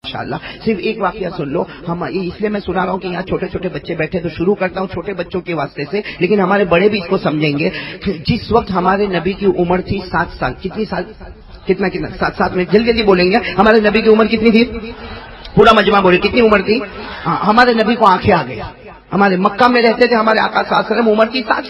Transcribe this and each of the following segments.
انشاءاللہ صرف ایک واقعہ سن لو. ہم اس لیے میں سنا رہا ہوں کہ یہاں چھوٹے چھوٹے بچے بیٹھے تو شروع کرتا ہوں چھوٹے بچوں کے واسطے سے, لیکن ہمارے بڑے بھی اس کو سمجھیں گے. جس وقت ہمارے نبی کی عمر تھی 7 سال, کتنی سال, کتنا 7 میں جلدی جلدی بولیں گے. ہمارے نبی کی عمر کتنی تھی؟ پورا مجمع بولے کتنی عمر تھی؟ ہمارے نبی کو آنکھیں آ گئی. ہمارے مکہ میں رہتے تھے, ہمارے آقا صلی اللہ علیہ وسلم, عمر کی 7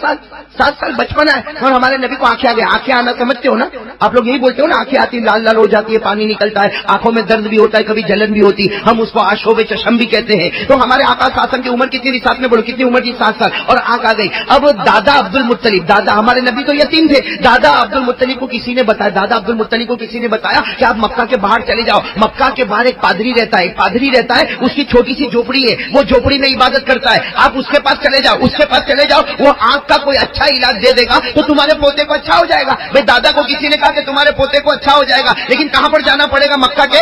سال بچپن ہے, اور ہمارے نبی کو آنکھیں آ گئی. آنکھیں آنا سمجھتے ہو نا آپ لوگ, یہی بولتے ہو نا آنکھیں آتی لال لال ہو جاتی ہے, پانی نکلتا ہے, آنکھوں میں درد بھی ہوتا ہے, کبھی جلن بھی ہوتی, ہم اس کو آشوب چشم بھی کہتے ہیں. تو ہمارے آقا صلی اللہ علیہ وسلم کی عمر کتنی تھی؟ 7 میں بولو کتنی عمر تھی؟ 7 سال, اور آنکھ آ گئی. اب دادا عبد المطلب, دادا ہمارے نبی تو یتیم تھے, دادا عبد المطلب کو کسی نے بتایا, دادا عبد المطلب کو کسی نے بتایا کہ آپ مکہ کے باہر چلے جاؤ. مکہ کے باہر ایک پادری رہتا ہے, ایک پادری رہتا ہے, اس کی چھوٹی سی جھوپڑی ہے, وہ جھوپڑی میں عبادت کرتا ہے, آپ اس کے پاس چلے جاؤ, اس کے پاس چلے جاؤ, وہ آنکھ کا کوئی اچھا علاج دے دے گا تو تمہارے پوتے کو اچھا ہو جائے گا. بھائی دادا کو کسی نے کہا کہ تمہارے پوتے کو اچھا ہو جائے گا, لیکن کہاں پر جانا پڑے گا؟ مکہ کے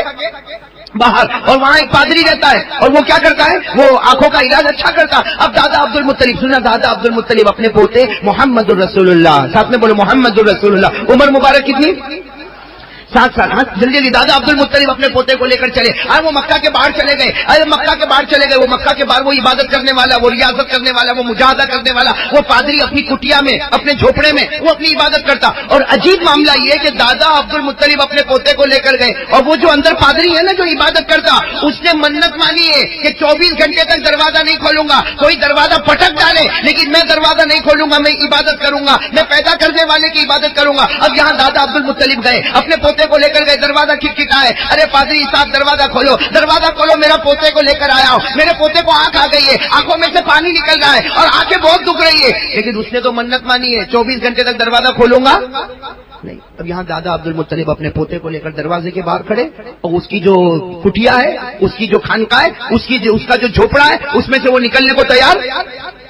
باہر, اور وہاں ایک پادری رہتا ہے, اور وہ کیا کرتا ہے؟ وہ آنکھوں کا علاج اچھا کرتا. اب دادا عبد المطلب, سنا, دادا عبد المطلب اپنے پوتے محمد الرسول اللہ, ساتھ میں بولو محمد الرسول اللہ, عمر مبارک کتنی؟ 7 سال. جلدی جلدی دادا عبد المطلب اپنے پوتے کو لے کر چلے. وہ مکہ کے باہر چلے گئے, مکہ کے باہر چلے گئے. وہ مکہ کے باہر وہ عبادت کرنے والا, وہ ریاضت کرنے والا, وہ مجاہدہ کرنے والا, وہ پادری اپنی کٹیا میں, اپنے جھوپڑے میں وہ اپنی عبادت کرتا. اور عجیب معاملہ یہ کہ دادا عبد المطلب اپنے پوتے کو لے کر گئے, اور وہ جو اندر پادری ہے نا جو عبادت کرتا, اس نے منت مانی ہے کہ 24 گھنٹے تک دروازہ نہیں کھولوں گا, کوئی دروازہ پٹک ڈالے لیکن میں دروازہ نہیں کھولوں گا, میں عبادت کروں گا, میں پیدا کرنے والے کی عبادت کروں گا. اب یہاں دادا عبد المطلب گئے, اپنے پوتے کو لے کر گئے, دروازہ کھٹکھٹائے, ارے پادری صاحب دروازہ کھولو, دروازہ کھولو, میرا پوتے کو لے کر آیا ہوں, میرے پوتے کو آنکھ آ گئی ہے, آنکھوں میں سے پانی نکل رہا ہے اور آنکھیں بہت دکھ رہی ہے. لیکن اس نے تو منت مانی ہے 24 گھنٹے تک دروازہ کھولوں گا نہیں. اب یہاں دادا عبد المطلب اپنے پوتے کو لے کر دروازے کے باہر کھڑے, اور اس کی جو کٹیا ہے, اس کی جو خانقاہ ہے, اس کا جو جھوپڑا ہے, اس میں سے وہ نکلنے کو تیار.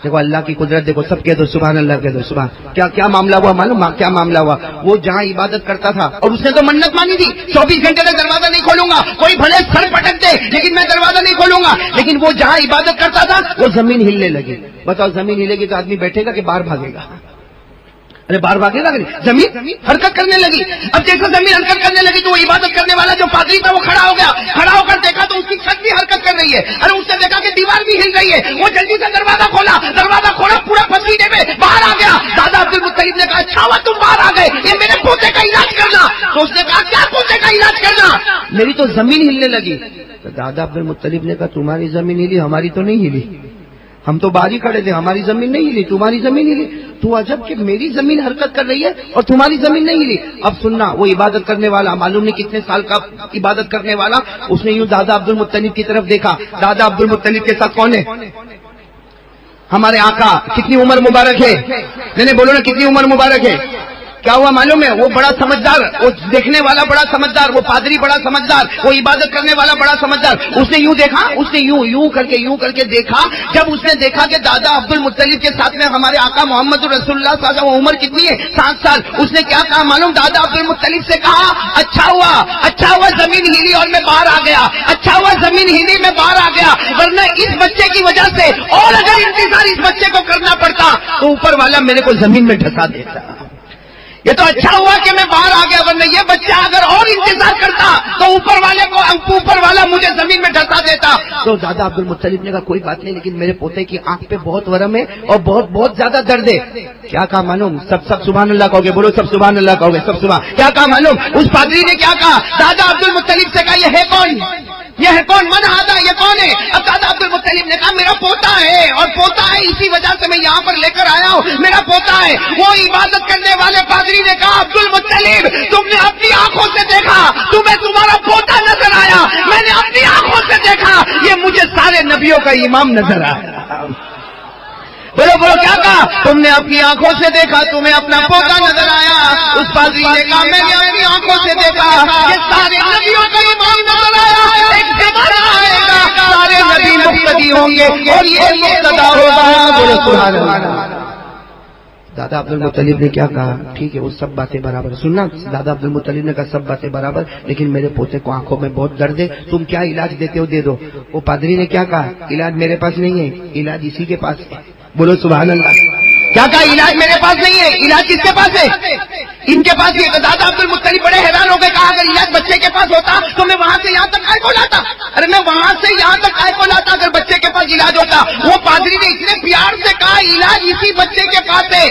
دیکھو اللہ کی قدرت دیکھو, سب کہہ دو سبحان اللہ, کہہ دو سبحان. کیا معاملہ ہوا معلوم؟ کیا معاملہ ہوا؟ وہ جہاں عبادت کرتا تھا, اور اس نے تو منت مانی تھی 24 گھنٹے تک دروازہ نہیں کھولوں گا, کوئی بھلے سر پٹک دے لیکن میں دروازہ نہیں کھولوں گا. لیکن وہ جہاں عبادت کرتا تھا وہ زمین ہلنے لگی. بتاؤ زمین ہلے گی تو آدمی بیٹھے گا کہ باہر بھاگے گا؟ ارے باہر بھاگے گا, زمین حرکت کرنے لگی. اب جیسے زمین حرکت کرنے لگی تو وہ عبادت کرنے والا جو پادری تھا وہ کھڑا ہو گیا, کھڑا ہو کر دیکھا تو اس کی چھت بھی حرکت کر رہی ہے. ارے اس نے دیکھا کہ دیوار بھی ہل رہی ہے, وہ جلدی سے دروازہ کھولا, پورا پسینے میں باہر آ گیا. دادا عبد المطلب نے کہا اچھا ہوا تم باہر آ گئے, یہ میرے پوتے کا علاج کرنا. تو اس نے کہا کیا پوتے کا علاج کرنا؟ میری تو زمین ہلنے لگی. تو دادا عبد المطلب نے کہا تمہاری زمین ہلی, ہماری تو نہیں ہلی, ہم تو باہر ہی کھڑے تھے, ہماری زمین نہیں ہلی, تمہاری زمین ہلی. تو عجب کہ میری زمین حرکت کر رہی ہے اور تمہاری زمین نہیں ہلی. اب سننا, وہ عبادت کرنے والا معلوم نہیں کتنے سال کا عبادت کرنے والا, اس نے یوں دادا عبد المطلب کی طرف دیکھا. دادا عبد المطلب کے ساتھ کون ہے؟ ہمارے آقا. کتنی عمر مبارک ہے؟ نہیں بولو نا, کتنی عمر مبارک ہے؟ کیا ہوا معلوم ہے؟ وہ بڑا سمجھدار, وہ دیکھنے والا بڑا سمجھدار, وہ پادری بڑا سمجھدار, وہ عبادت کرنے والا بڑا سمجھدار. اس نے یوں دیکھا, اس نے یوں کر کے دیکھا. جب اس نے دیکھا کہ دادا عبد المطلب کے ساتھ میں ہمارے آقا محمد رسول اللہ صلی اللہ علیہ وسلم, عمر کتنی ہے؟ 7 سال. اس نے کیا کہا معلوم؟ دادا عبد المطلب سے کہا اچھا ہوا زمین ہلی اور میں باہر آ گیا, اچھا ہوا زمین ہلی میں باہر آ گیا, ورنہ اس بچے کی وجہ سے اور اگر انتظار اس بچے کو کرنا پڑتا تو اوپر والا میرے کو زمین میں ڈھسا دیتا. یہ تو اچھا ہوا کہ میں باہر آ گیا, ورنہ یہ بچہ اگر اور انتظار کرتا تو اوپر والا مجھے زمین میں ڈھسا دیتا. تو دادا عبد المطلب نے کہا کوئی بات نہیں, لیکن میرے پوتے کی آنکھ پہ بہت ورم ہے اور بہت زیادہ درد ہے. کیا کہا معلوم؟ سب سبحان اللہ کہو گے, بولو سب سبحان اللہ کہو گے, سب سبحان. کیا کہا معلوم؟ اس پادری نے کیا کہا؟ دادا عبد المطلب سے کہا یہ ہے کون؟ من آدھا, یہ کون ہے؟ اب دادا عبد المطلب نے کہا میرا پوتا ہے, اور پوتا ہے اسی وجہ سے میں یہاں پر لے کر آیا ہوں, میرا پوتا ہے. وہ عبادت کرنے والے پادری نے کہا عبد المطلب تم نے اپنی آنکھوں سے دیکھا, تمہیں تمہارا پوتا نظر آیا, میں نے اپنی آنکھوں سے دیکھا, یہ مجھے سارے نبیوں کا امام نظر آیا. بولو کیا کہا؟ تم نے اپنی آنکھوں سے دیکھا, تمہیں اپنا پوتا نظر آیا. اس پادری نے کہا میں نے اپنی آنکھوں سے دیکھا, یہ سارے نبیوں کا امام نظر آیا. ایک زمانہ آئے گا سارے نبی مقتدی ہوں گے اور یہ مقتدا ہوگا. بولو سبحان اللہ. دادا عبد المطلب نے کیا کہا؟ ٹھیک ہے وہ سب باتیں برابر. سننا, دادا عبد المطلب نے کہا سب باتیں برابر, لیکن میرے پوتے کو آنکھوں میں بہت درد ہے, تم کیا علاج دیتے ہو دے دو. وہ پادری نے کیا کہا؟ علاج میرے پاس نہیں ہے, علاج اسی کے پاس ہے. بولو سبحان اللہ. کیا کہا علاج میرے پاس نہیں ہے؟ علاج کس کے پاس ہے؟ ان کے پاس یہ. دادا عبد المطلب بڑے حیران ہو گئے, کہا اگر علاج بچے کے پاس ہوتا تو میں وہاں سے یہاں تک آئے کو لاتا. ارے میں وہاں سے یہاں تک آئے کو لاتا اگر بچے کے پاس علاج ہوتا. وہ پادری نے اتنے پیار سے کہا علاج اسی بچے کے پاس ہے,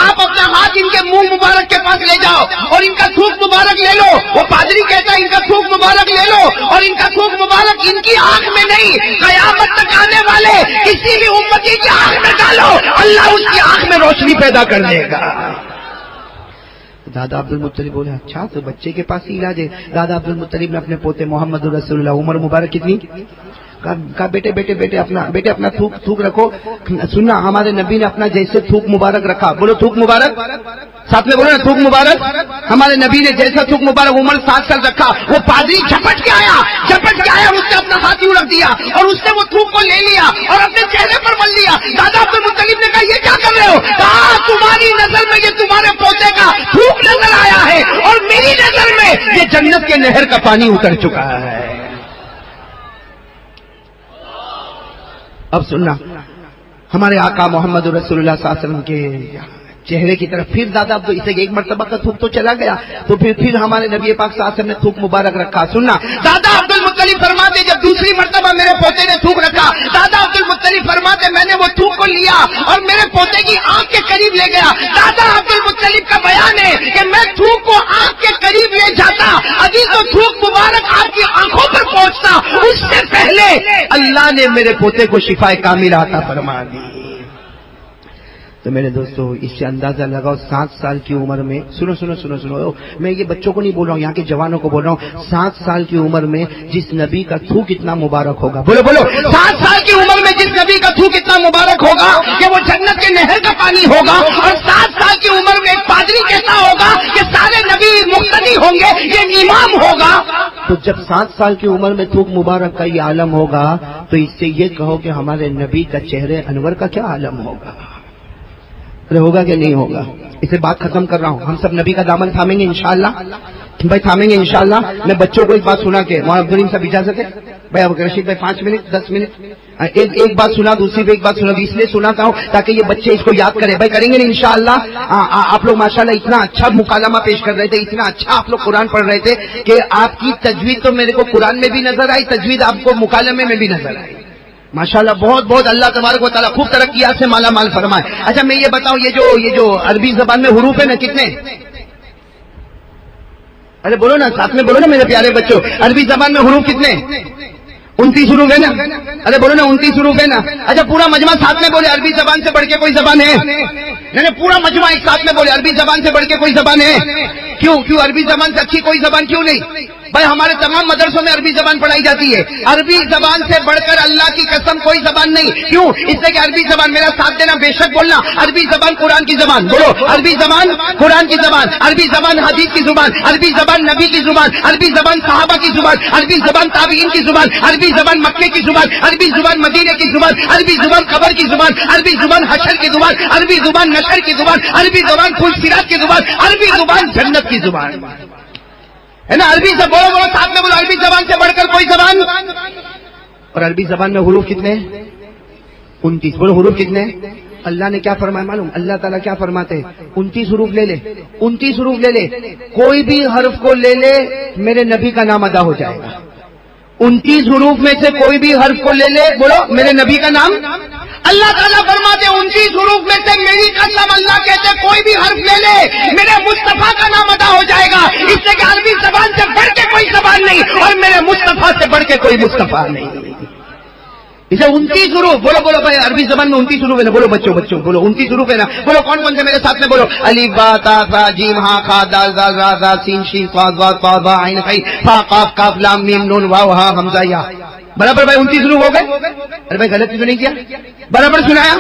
آپ اپنا ہاتھ ان کے منہ مبارک کے پاس لے جاؤ اور ان کا تھوک مبارک لے لو. وہ پادری کہتا ہے ان کا تھوک مبارک لے لو اور ان کا تھوک مبارک ان کی آنکھ میں نہیں, قیامت تک آنے والے کسی بھی امتی کی آنکھ میں ڈالو, اللہ اس کی آنکھ میں روشنی پیدا کر دے گا. دادا عبد المطلب بولے اچھا تو بچے کے پاس ہی علاج ہے. دادا عبد المطلب نے اپنے پوتے محمد رسول اللہ عمر مبارک کتنی کہا بیٹے اپنا تھوک رکھو. سننا ہمارے نبی نے اپنا جیسے تھوک مبارک رکھا, بولو تھوک مبارک, ساتھ میں بولو نا تھوک مبارک. ہمارے نبی نے جیسا تھوک مبارک عمر 7 سال رکھا, وہ پادری جھپٹ کے آیا اور اس نے اپنا ہاتھ یوں رکھ دیا اور اس نے وہ تھوک کو لے لیا اور اپنے چہرے پر مل لیا. دادا عبد المطلب نے کہا یہ کیا کر رہے ہو؟ کہا تمہاری نظر میں یہ تمہارے پوتے کا تھوک نظر آیا ہے اور میری نظر میں یہ جنت کے نہر کا پانی اتر چکا ہے. اب سننا ہمارے آقا محمد رسول اللہ صلی اللہ علیہ وسلم کے چہرے کی طرف پھر دادا عبد اسے ایک مرتبہ کا تھوک تو چلا گیا تو پھر ہمارے نبی پاک صلی اللہ علیہ وسلم نے تھوک مبارک رکھا. سننا دادا عبد المطلب فرماتے جب دوسری مرتبہ میرے پوتے نے تھوک رکھا, دادا عبد المطلب فرماتے میں نے وہ تھوک کو لیا اور میرے پوتے کی آنکھ کے قریب لے گیا. دادا عبد المطلب کا بیان ہے کہ میں تھوک کو آنکھ کے قریب لے جاتا, ابھی تو تھوک مبارک آپ کی آنکھوں پر پہنچتا اس سے پہلے اللہ نے میرے پوتے کو شفا کاملہ عطا فرما دی. تو میرے دوستو اس سے اندازہ لگاؤ 7 سال کی عمر میں, سنو میں یہ بچوں کو نہیں بول رہا ہوں, یہاں کے جوانوں کو بول رہا ہوں. 7 سال کی عمر میں جس نبی کا تھوک اتنا مبارک ہوگا, بولو 7 سال کی عمر میں جس نبی کا تھوک اتنا مبارک ہوگا کہ وہ جنت کے نہر کا پانی ہوگا, اور 7 سال کی عمر میں ایک پادری کہتا ہوگا کہ سارے نبی مقتدی ہوں گے, یہ امام ہوگا. تو جب 7 سال کی عمر میں تھوک مبارک کا یہ عالم ہوگا تو اس سے یہ کہو کہ ہمارے نبی کا چہرے انور کا کیا عالم ہوگا. ہوگا کہ نہیں ہوگا؟ اسے بات ختم کر رہا ہوں. ہم سب نبی کا دامن تھامیں گے انشاءاللہ, بھائی تھامیں گے انشاءاللہ. میں بچوں کو ایک بات سنا کے مولانا عبدالرحیم صاحب اجازت ہے بھائی, اب رشید بھائی 5 منٹ 10 منٹ ایک بات سنا, دوسری بھی ایک بات سنا, اس لیے سناتا ہوں تاکہ یہ بچے اس کو یاد کریں. بھائی کریں گے انشاءاللہ. آپ لوگ ماشاءاللہ اتنا اچھا مکالمہ پیش کر رہے تھے, اتنا اچھا آپ لوگ قرآن پڑھ رہے تھے کہ آپ کی تجوید تو میرے کو قرآن میں بھی نظر آئی, تجوید آپ کو مکالمے میں بھی نظر آئی. ماشاءاللہ بہت اللہ تبارک و تعالیٰ خوب ترقیات سے مالا مال فرمائے. اچھا میں یہ بتاؤں, یہ جو عربی زبان میں حروف ہے نا کتنے؟ ارے بولو نا, ساتھ میں بولو نا میرے پیارے بچوں, عربی زبان میں حروف کتنے؟ 29 حروف ہے نا. ارے بولو نا 29 حروف ہے نا. اچھا پورا مجمع ساتھ میں بولے عربی زبان سے بڑھ کے کوئی زبان ہے؟ نہیں پورا مجمع ایک ساتھ میں بولے عربی زبان سے بڑھ کے کوئی زبان ہے؟ کیوں عربی زبان سے اچھی کوئی زبان کیوں نہیں؟ بھائی ہمارے تمام مدرسوں میں عربی زبان پڑھائی جاتی ہے. عربی زبان سے بڑھ کر اللہ کی قسم کوئی زبان نہیں. کیوں؟ اس لیے کہ عربی زبان, میرا ساتھ دینا بے شک بولنا, عربی زبان قرآن کی زبان, بولو عربی زبان قرآن کی زبان, عربی زبان حدیث کی زبان, عربی زبان نبی کی زبان, عربی زبان صحابہ کی زبان, عربی زبان تابعین کی زبان, عربی زبان مکے کی زبان, عربی زبان مدینے کی زبان, عربی زبان قبر کی زبان, عربی زبان حشر کی زبان, عربی زبان نشر کی زبان, عربی زبان پھول سرات کی زبان, عربی زبان جنت کی زبان ہے نا. عربی سے بولو ساتھ میں بولو, عربی زبان سے بڑھ کر کوئی زبان. اور عربی زبان میں حروف کتنے؟ 29. بولو حروف کتنے؟ اللہ نے کیا فرمایا معلوم؟ اللہ تعالیٰ کیا فرماتے ہیں؟ 29 حروف لے لے, 29 حروف لے لے, کوئی بھی حرف کو لے لے میرے نبی کا نام ادا ہو جائے گا. 29 حروف میں سے کوئی بھی حرف کو لے لے, بولو میرے نبی کا نام. اللہ تعالیٰ فرماتے 29 حروف میں سے میری قسم, اللہ کہتے کوئی بھی حرف لے لے میرے مصطفیٰ کا نام ادا ہو جائے گا. اس سے کہ عربی زبان سے بڑھ کے کوئی زبان نہیں اور میرے مصطفیٰ سے بڑھ کے کوئی مصطفیٰ نہیں. اسے 29 حروف بولو بھائی, عربی زبان میں 29 حروف ہے نا. بولو بچوں بولو 29 حروف ہے نا. بولو کون سے میرے ساتھ میں بولو, الف با تا ثا جیم ہا خا دال ذال را زا سین شین صاد ضاد طا با عین خ فا قاف کاف لام میم نون واو ہا حمزہ یا. برابر بھائی 29 حروف ہو گئے. ارے بھائی غلط تو نہیں کیا, برابر سنایا.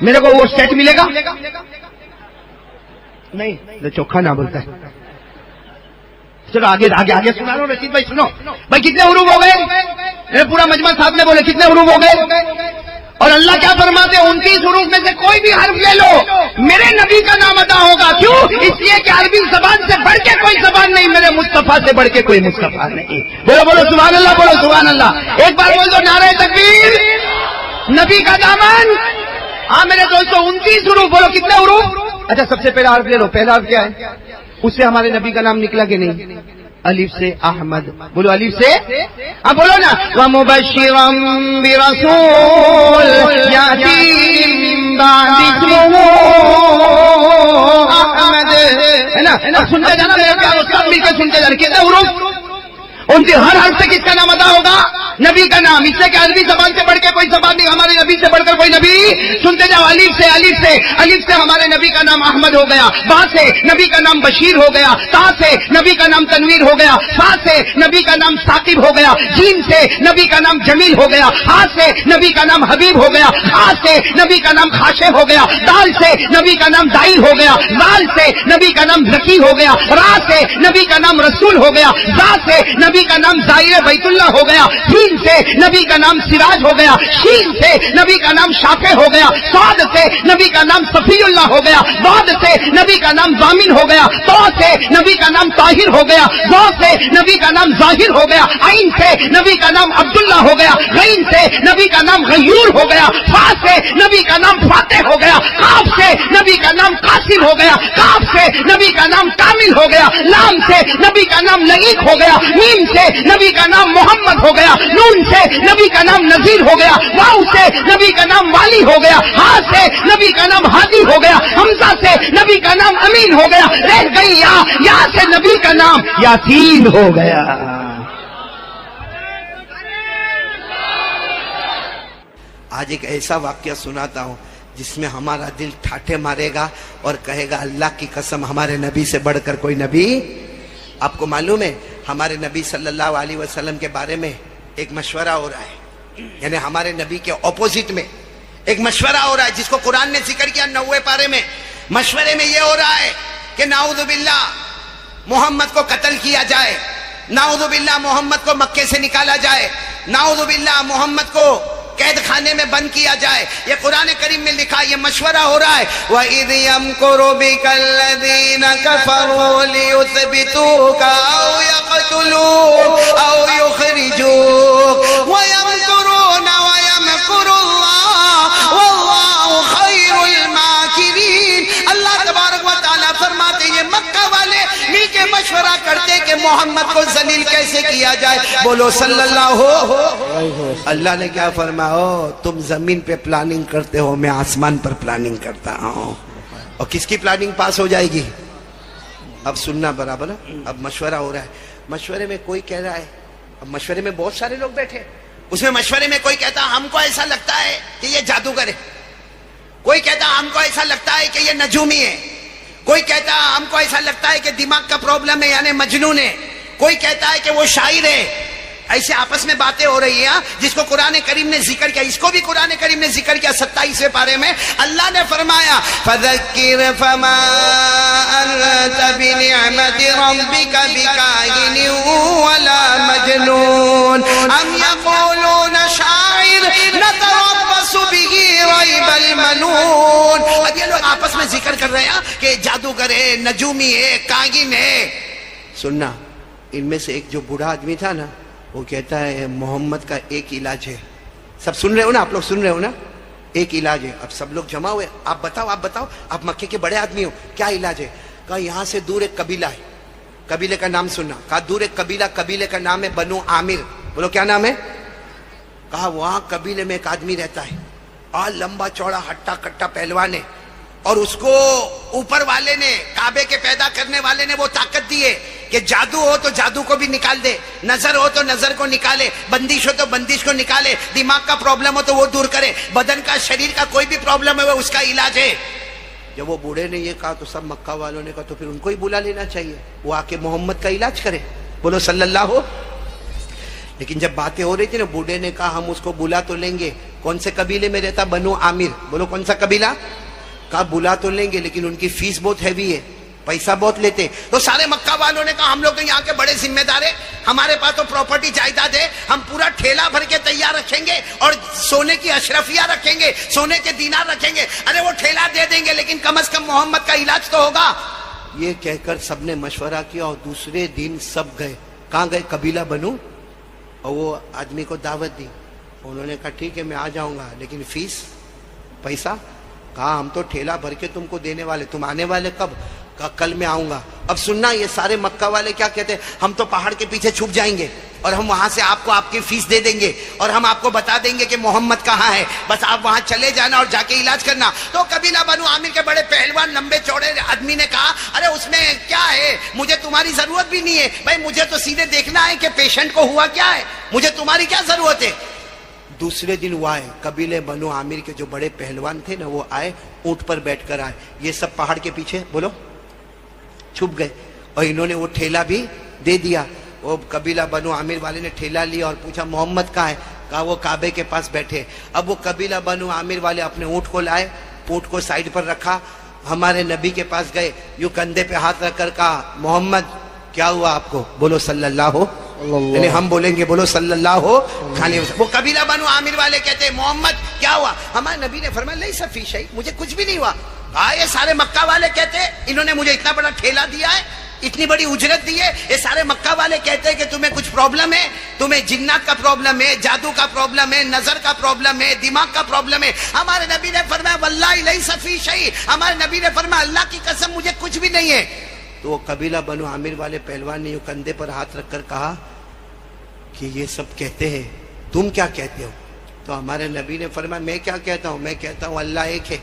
میرے کو وہ سیٹ ملے گا نہیں تو چوکھا نہ بولتا ہے. چلو آگے سنا رہا ہوں. رشید بھائی سنو بھائی, کتنے حروف ہو گئے؟ پورا مجمع ساتھ میں بولے کتنے حروف ہو گئے؟ اور اللہ کیا فرماتے 29 حروف میں سے کوئی بھی حرف لے لو میرے نبی کا نام ادا ہوگا. کیوں؟ اس لیے کہ عربی زبان سے بڑھ کے کوئی زبان نہیں, میرے مصطفیٰ سے بڑھ کے کوئی مصطفیٰ نہیں. بولو سبحان اللہ, بولو سبحان اللہ. ایک بار بول دو نعرہ تکبیر, نبی کا دامن ہاں میرے دوستوں 29 حروف، بولو کتنے حروف؟ اچھا سب سے پہلا حرف لے لو، پہلا حرف کیا ہے؟ اس سے ہمارے نبی کا نام نکلا کہ نہیں؟ الف سے احمد، بولو الف سے، ہاں بولو نا، وَمُبَشِّرًا بِرَسُولٍ يَأْتِي مِن بَعْدِ اسْمُهُ احمد، ہے نا؟ اب سنتے جانا میرے پیارو، سب مل کے سنتے جانا، کتنے حروف؟ ان کے ہر حرف سے کس کا نام ادا ہوگا؟ نبی کا نام، اس سے کہ عربی زبان سے بڑھ کے کوئی زبان نہیں، ہمارے نبی سے بڑھ کر کوئی نبی، سنتے جاؤ، الف سے الف سے الف سے ہمارے نبی کا نام احمد ہو گیا، با سے نبی کا نام بشیر ہو گیا، تا سے نبی کا نام تنویر ہو گیا، فا سے نبی کا نام ثاقب ہو گیا، جیم سے نبی کا نام جمیل ہو گیا، ہا سے نبی کا نام حبیب ہو گیا، خا سے نبی کا نام خاشع ہو گیا، دال سے نبی کا نام دائر ہو گیا، لال سے نبی کا نام ذکی ہو گیا، را سے نبی کا نام رسول ہو گیا، زا سے نبی کا نام زائر بیت اللہ ہو گیا، سین سے نبی کا نام سراج ہو گیا، شین سے نبی کا نام شافع ہو گیا، صاد سے نبی کا نام صفی اللہ ہو گیا، بعد سے نبی کا نام ضامن ہو گیا، تو سے نبی کا نام طاہر ہو گیا، وا سے نبی کا نام ظاہر ہو گیا، عین سے نبی کا نام عبداللہ ہو گیا، غین سے نبی کا نام غیور ہو گیا، فا سے نبی کا نام فاتح ہو گیا، قاف سے نبی کا نام قاسم ہو گیا، کاف سے نبی کا نام کامل ہو گیا، لام سے نبی کا نام لئیق ہو گیا، میم سے نبی کا نام محمد ہو گیا، نون سے نبی کا نام نذیر ہو گیا، واو سے نبی کا نام والی ہو گیا، ہا سے نبی کا نام ہادی ہو گیا، حمزہ سے نبی کا نام امین ہو گیا، رہ گئی یا سے نبی کا نام یاسین ہو گیا۔ آج ایک ایسا واقعہ سناتا ہوں جس میں ہمارا دل ٹھاٹھے مارے گا اور کہے گا اللہ کی قسم ہمارے نبی سے بڑھ کر کوئی نبی۔ آپ کو معلوم ہے ہمارے نبی صلی اللہ علیہ وسلم کے بارے میں ایک مشورہ ہو رہا ہے، یعنی ہمارے نبی کے اپوزٹ میں ایک مشورہ ہو رہا ہے جس کو قرآن نے ذکر کیا 90 پارے میں۔ مشورے میں یہ ہو رہا ہے کہ نعوذ باللہ محمد کو قتل کیا جائے، نعوذ باللہ محمد کو مکے سے نکالا جائے، نعوذ باللہ محمد کو قید خانے میں بند کیا جائے۔ یہ قرآن کریم میں لکھا، یہ مشورہ ہو رہا ہے۔ وَإِذْ يَمْكُرُ بِكَ الَّذِينَ كَفَرُوا لِيُثْبِتُوكَ أَوْ يَقْتُلُوكَ أَوْ يُخْرِجُوكَ وَيَمْكُرُونَ وَيَمْكُرُ اللَّهُ وَاللَّهُ خَيْرُ الْمَاكِرِينَ۔ اللہ تبارک و تعالیٰ فرماتے ہیں مکہ والے مل کے مشورہ کرتے کہ محمد کو ذلیل کیسے کیا جائے۔ بولو صلی اللہ ہو۔ اللہ نے کیا فرمایا؟ تم زمین پہ پلاننگ کرتے ہو، میں آسمان پر پلاننگ کرتا ہوں۔ اور کس کی پلاننگ پاس ہو جائے گی؟ اب سننا برابر ہے۔ اب مشورہ ہو رہا ہے، مشورے میں کوئی کہہ رہا ہے، اب مشورے میں بہت سارے لوگ بیٹھے، اس میں مشورے میں کوئی کہتا ہم کو ایسا لگتا ہے کہ یہ جادوگر ہے، کوئی کہتا ہم کو ایسا لگتا ہے کہ یہ نجومی ہے، کوئی کہتا ہم کو ایسا لگتا ہے کہ دماغ کا پرابلم ہے یعنی مجنون ہے، کوئی کہتا ہے کہ وہ شاعر ہے۔ ایسے آپس میں باتیں ہو رہی ہیں جس کو قرآن کریم نے ذکر کیا، اس کو بھی قرآن کریم نے ذکر کیا 27ویں پارے میں۔ اللہ نے فرمایا فَذَكِّرْ فَمَا أَنْتَ بِنِعْمَةِ رَبِّكَ بِكَاهِنٍ وَلَا مَجْنُونٍ أَمْ يَقُولُونَ شَاعِرٌ نَتَرَبَّصُ بِهِ رَيْبَ الْمَنُونِ۔ اب یہ لوگ آپس میں ذکر کر رہے ہیں کہ جادوگر ہے، نجومی ہے، کاہن ہے۔ سننا، ان میں سے ایک جو بوڑھا آدمی تھا نا، وہ کہتا ہے محمد کا ایک علاج ہے۔ سب سن رہے ہو نا، آپ لوگ سن رہے ہو نا؟ ایک علاج ہے۔ اب سب لوگ جمع ہوئے، آپ بتاؤ آپ مکے کے بڑے آدمی ہو، کیا علاج ہے؟ کہا یہاں سے دور ایک قبیلہ ہے، قبیلے کا نام سننا۔ کہا دور ایک قبیلے کا نام ہے بنو عامر۔ بولو کیا نام ہے؟ کہا وہاں قبیلے میں ایک آدمی رہتا ہے، لمبا چوڑا ہٹا کٹا پہلوان ہے، اور اس کو اوپر والے نے، کعبے کے پیدا کرنے والے نے وہ طاقت دی ہے کہ جادو ہو تو جادو کو بھی نکال دے، نظر ہو تو نظر کو نکالے، بندش ہو تو بندش کو نکالے، دماغ کا پرابلم ہو تو وہ دور کرے، بدن کا، شریر کا کوئی بھی پرابلم ہے اس کا علاج ہے۔ جب وہ بوڑھے نے یہ کہا تو سب مکہ والوں نے کہا تو پھر ان کو ہی بلا لینا چاہیے، وہ آ کے محمد کا علاج کرے۔ بولو صلی اللہ ہو۔ لیکن جب باتیں ہو رہی تھی نا، بوڑھے نے کہا ہم اس کو بلا تو لیں گے، کون سے قبیلے میں رہتا؟ بنو عامر۔ بولو کون سا قبیلہ؟ کہا بلا تو لیں گے لیکن ان کی فیس بہت ہیوی ہے، پیسہ بہت لیتے۔ تو سارے مکہ والوں نے کہا ہم لوگ یہاں کے بڑے ذمہ دار ہیں، ہمارے پاس تو پراپرٹی جائیداد ہے، ہم پورا ٹھیلا بھر کے تیار رکھیں گے اور سونے کی اشرفیہ رکھیں گے، سونے کے دینار رکھیں گے۔ ارے وہ ٹھیلا دے دیں گے لیکن کم از کم محمد کا علاج تو ہوگا۔ یہ کہہ کر سب نے مشورہ کیا اور دوسرے دن سب گئے۔ کہاں گئے؟ قبیلہ بنو، اور وہ آدمی کو دعوت دی۔ انہوں نے کہا ٹھیک ہے میں آ جاؤں گا لیکن فیس، پیسہ کہا ہم تو ٹھیلا بھر کے تم کو دینے والے، تم آنے والے کب؟ کہا کل میں آؤں گا۔ اب سننا یہ سارے مکہ والے کیا کہتے ہیں، ہم تو پہاڑ کے پیچھے چھپ جائیں گے اور ہم وہاں سے آپ کو آپ کی فیس دے دیں گے اور ہم آپ کو بتا دیں گے کہ محمد کہاں ہے، بس آپ وہاں چلے جانا اور جا کے علاج کرنا۔ تو قبیلہ بنو عامر کے بڑے پہلوان لمبے چوڑے آدمی نے کہا ارے اس میں کیا ہے، مجھے تمہاری ضرورت بھی نہیں ہے بھائی، مجھے تو سیدھے دیکھنا ہے کہ پیشنٹ کو ہوا کیا ہے، مجھے تمہاری کیا ضرورت ہے۔ دوسرے دن وہ آئے، قبیلے بنو عامر کے جو بڑے پہلوان تھے نا وہ آئے، اونٹ پر بیٹھ کر آئے، یہ سب پہاڑ کے پیچھے بولو چھپ گئے اور انہوں نے وہ ٹھیلا بھی دے دیا۔ وہ قبیلہ بنو عامر والے نے ٹھیلا لیا اور پوچھا محمد کہاں ہے؟ کہا وہ کعبے کے پاس بیٹھے۔ اب وہ قبیلہ بنو عامر والے اپنے اونٹ کو لائے، اونٹ کو سائیڈ پر رکھا، ہمارے نبی کے پاس گئے، یوں کندھے پہ ہاتھ رکھ کر کہا محمد کیا ہوا آپ کو؟ بولو صلی اللہ ہو، یعنی ہم بولیں گے بولو صلی اللہ ہو کھانے۔ وہ قبیلہ بنو عامر والے کہتے ہیں محمد کیا ہوا؟ ہمارے نبی نے فرمایا لیس فی شیء، مجھے کچھ بھی نہیں ہوا۔ کہا یہ سارے مکہ والے کہتے ہیں انہوں نے مجھے اتنا بڑا ٹھیلا دیا ہے، اتنی بڑی اجرت دی ہے، یہ سارے مکہ والے کہتے ہیں کہ تمہیں کچھ پرابلم ہے، تمہیں جنات کا پرابلم ہے، جادو کا پرابلم ہے، نظر کا پرابلم ہے، دماغ کا پرابلم ہے۔ ہمارے نبی نے فرمایا واللہ لیس فی شیء، ہمارے نبی نے فرمایا اللہ کی قسم مجھے کچھ بھی نہیں ہے۔ تو وہ قبیلہ بنو عامر والے پہلوان نے یوں کندھے پر ہاتھ رکھ کر کہا کہ یہ سب کہتے ہیں، تم کیا کہتے ہو؟ تو ہمارے نبی نے فرمایا میں کیا کہتا ہوں، میں کہتا ہوں اللہ ایک ہے،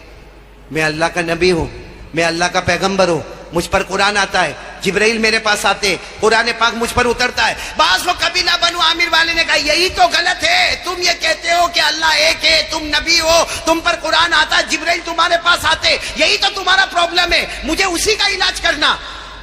میں اللہ کا نبی ہوں، میں اللہ کا پیغمبر ہوں، مجھ پر قرآن آتا ہے، جبرائیل میرے پاس آتے، قرآن پاک مجھ پر اترتا ہے۔ بعض وہ قبیلہ بنو عامر والے نے کہا یہی تو غلط ہے، تم یہ کہتے ہو کہ اللہ ایک ہے، تم نبی ہو، تم پر قرآن آتا ہے، جبرائیل تمہارے پاس آتے، یہی تو تمہارا پرابلم ہے، مجھے اسی کا علاج کرنا۔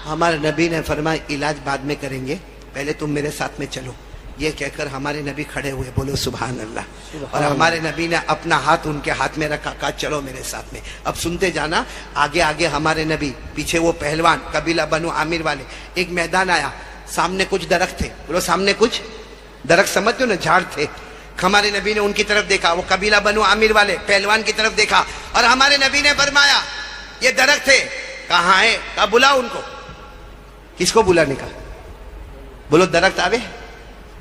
ہمارے نبی نے فرمایا علاج بعد میں کریں گے، پہلے تم میرے ساتھ میں چلو۔ یہ کہہ کر ہمارے نبی کھڑے ہوئے، بولو سبحان اللہ، اور ہمارے نبی نے اپنا ہاتھ ان کے ہاتھ میں رکھا، کہا چلو میرے ساتھ میں۔ اب سنتے جانا، آگے آگے ہمارے نبی، پیچھے وہ پہلوان قبیلہ بنو عامر والے۔ ایک میدان آیا، سامنے کچھ درخت تھے، بولو سامنے کچھ درخت، سمجھتے ہو نا، جھاڑ تھے۔ ہمارے نبی نے ان کی طرف دیکھا، وہ قبیلہ بنو عامر والے پہلوان کی طرف دیکھا، اور ہمارے نبی نے فرمایا یہ درخت ہے، کہاں ہے؟ کہا بلاؤ ان کو۔ کس کو بلانے کا؟ بولو درخت آوے۔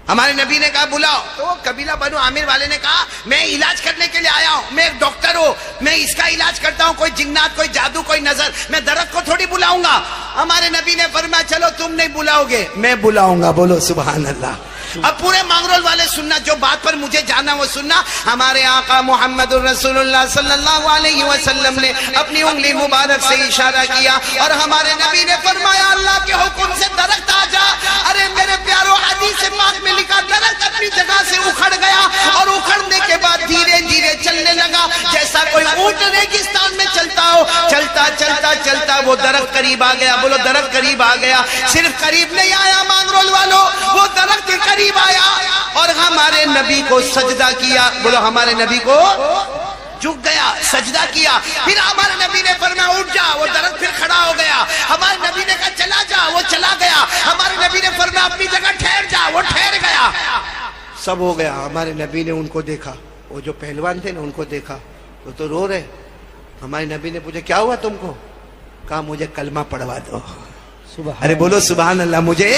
ہمارے نبی نے کہا بلاؤ۔ تو قبیلہ بنو عامر والے نے کہا میں علاج کرنے کے لیے آیا ہوں، میں ایک ڈاکٹر ہوں، میں اس کا علاج کرتا ہوں، کوئی جنات، کوئی جادو، کوئی نظر، میں درخت کو تھوڑی بلاؤں گا۔ ہمارے نبی نے فرمایا چلو تم نہیں بلاؤ گے، میں بلاؤں گا، بولو سبحان اللہ۔ اب پورے مانگرول والے سننا، جو بات پر مجھے جانا وہ سننا۔ ہمارے آقا محمد الرسول اللہ صلی اللہ علیہ وسلم نے اپنی انگلی مبارک سے اشارہ کیا اور ہمارے نبی نے فرمایا اللہ کے حکم سے درخت آ جا۔ ارے میرے پیارو، حدیث پاک میں لکھا درخت اپنی جگہ سے اکھڑ گیا اور اکھڑنے کے بعد دھیرے دھیرے چلنے لگا، جیسا کوئی اونٹ ریگستان میں چلتا ہو۔ چلتا چلتا چلتا وہ درخت قریب آ گیا، بولو درخت قریب آ گیا۔ صرف قریب نہیں آیا مانگرول والوں، وہ درخت قریب آیا اور ہمارے نبی کو سجدہ کیا، بولو ہمارے نبی کو جھک گیا، سجدہ کیا۔ پھر ہمارے نبی نے فرمایا اٹھ جا، وہ درخت پھر کھڑا ہو گیا۔ ہمارے نبی نے کہا چلا جا، وہ چلا گیا۔ ہمارے نبی نے فرمایا اپنی جگہ ٹھہر جا، وہ ٹھہر گیا۔ سب ہو گیا۔ ہمارے نبی نے ان کو دیکھا، وہ جو پہلوان تھے نا ان کو دیکھا، وہ تو رو رہے۔ ہمارے نبی نے پوچھا کیا ہوا تم کو؟ کہا مجھے کلمہ پڑھوا دو۔ ارے بولو سبحان اللہ، مجھے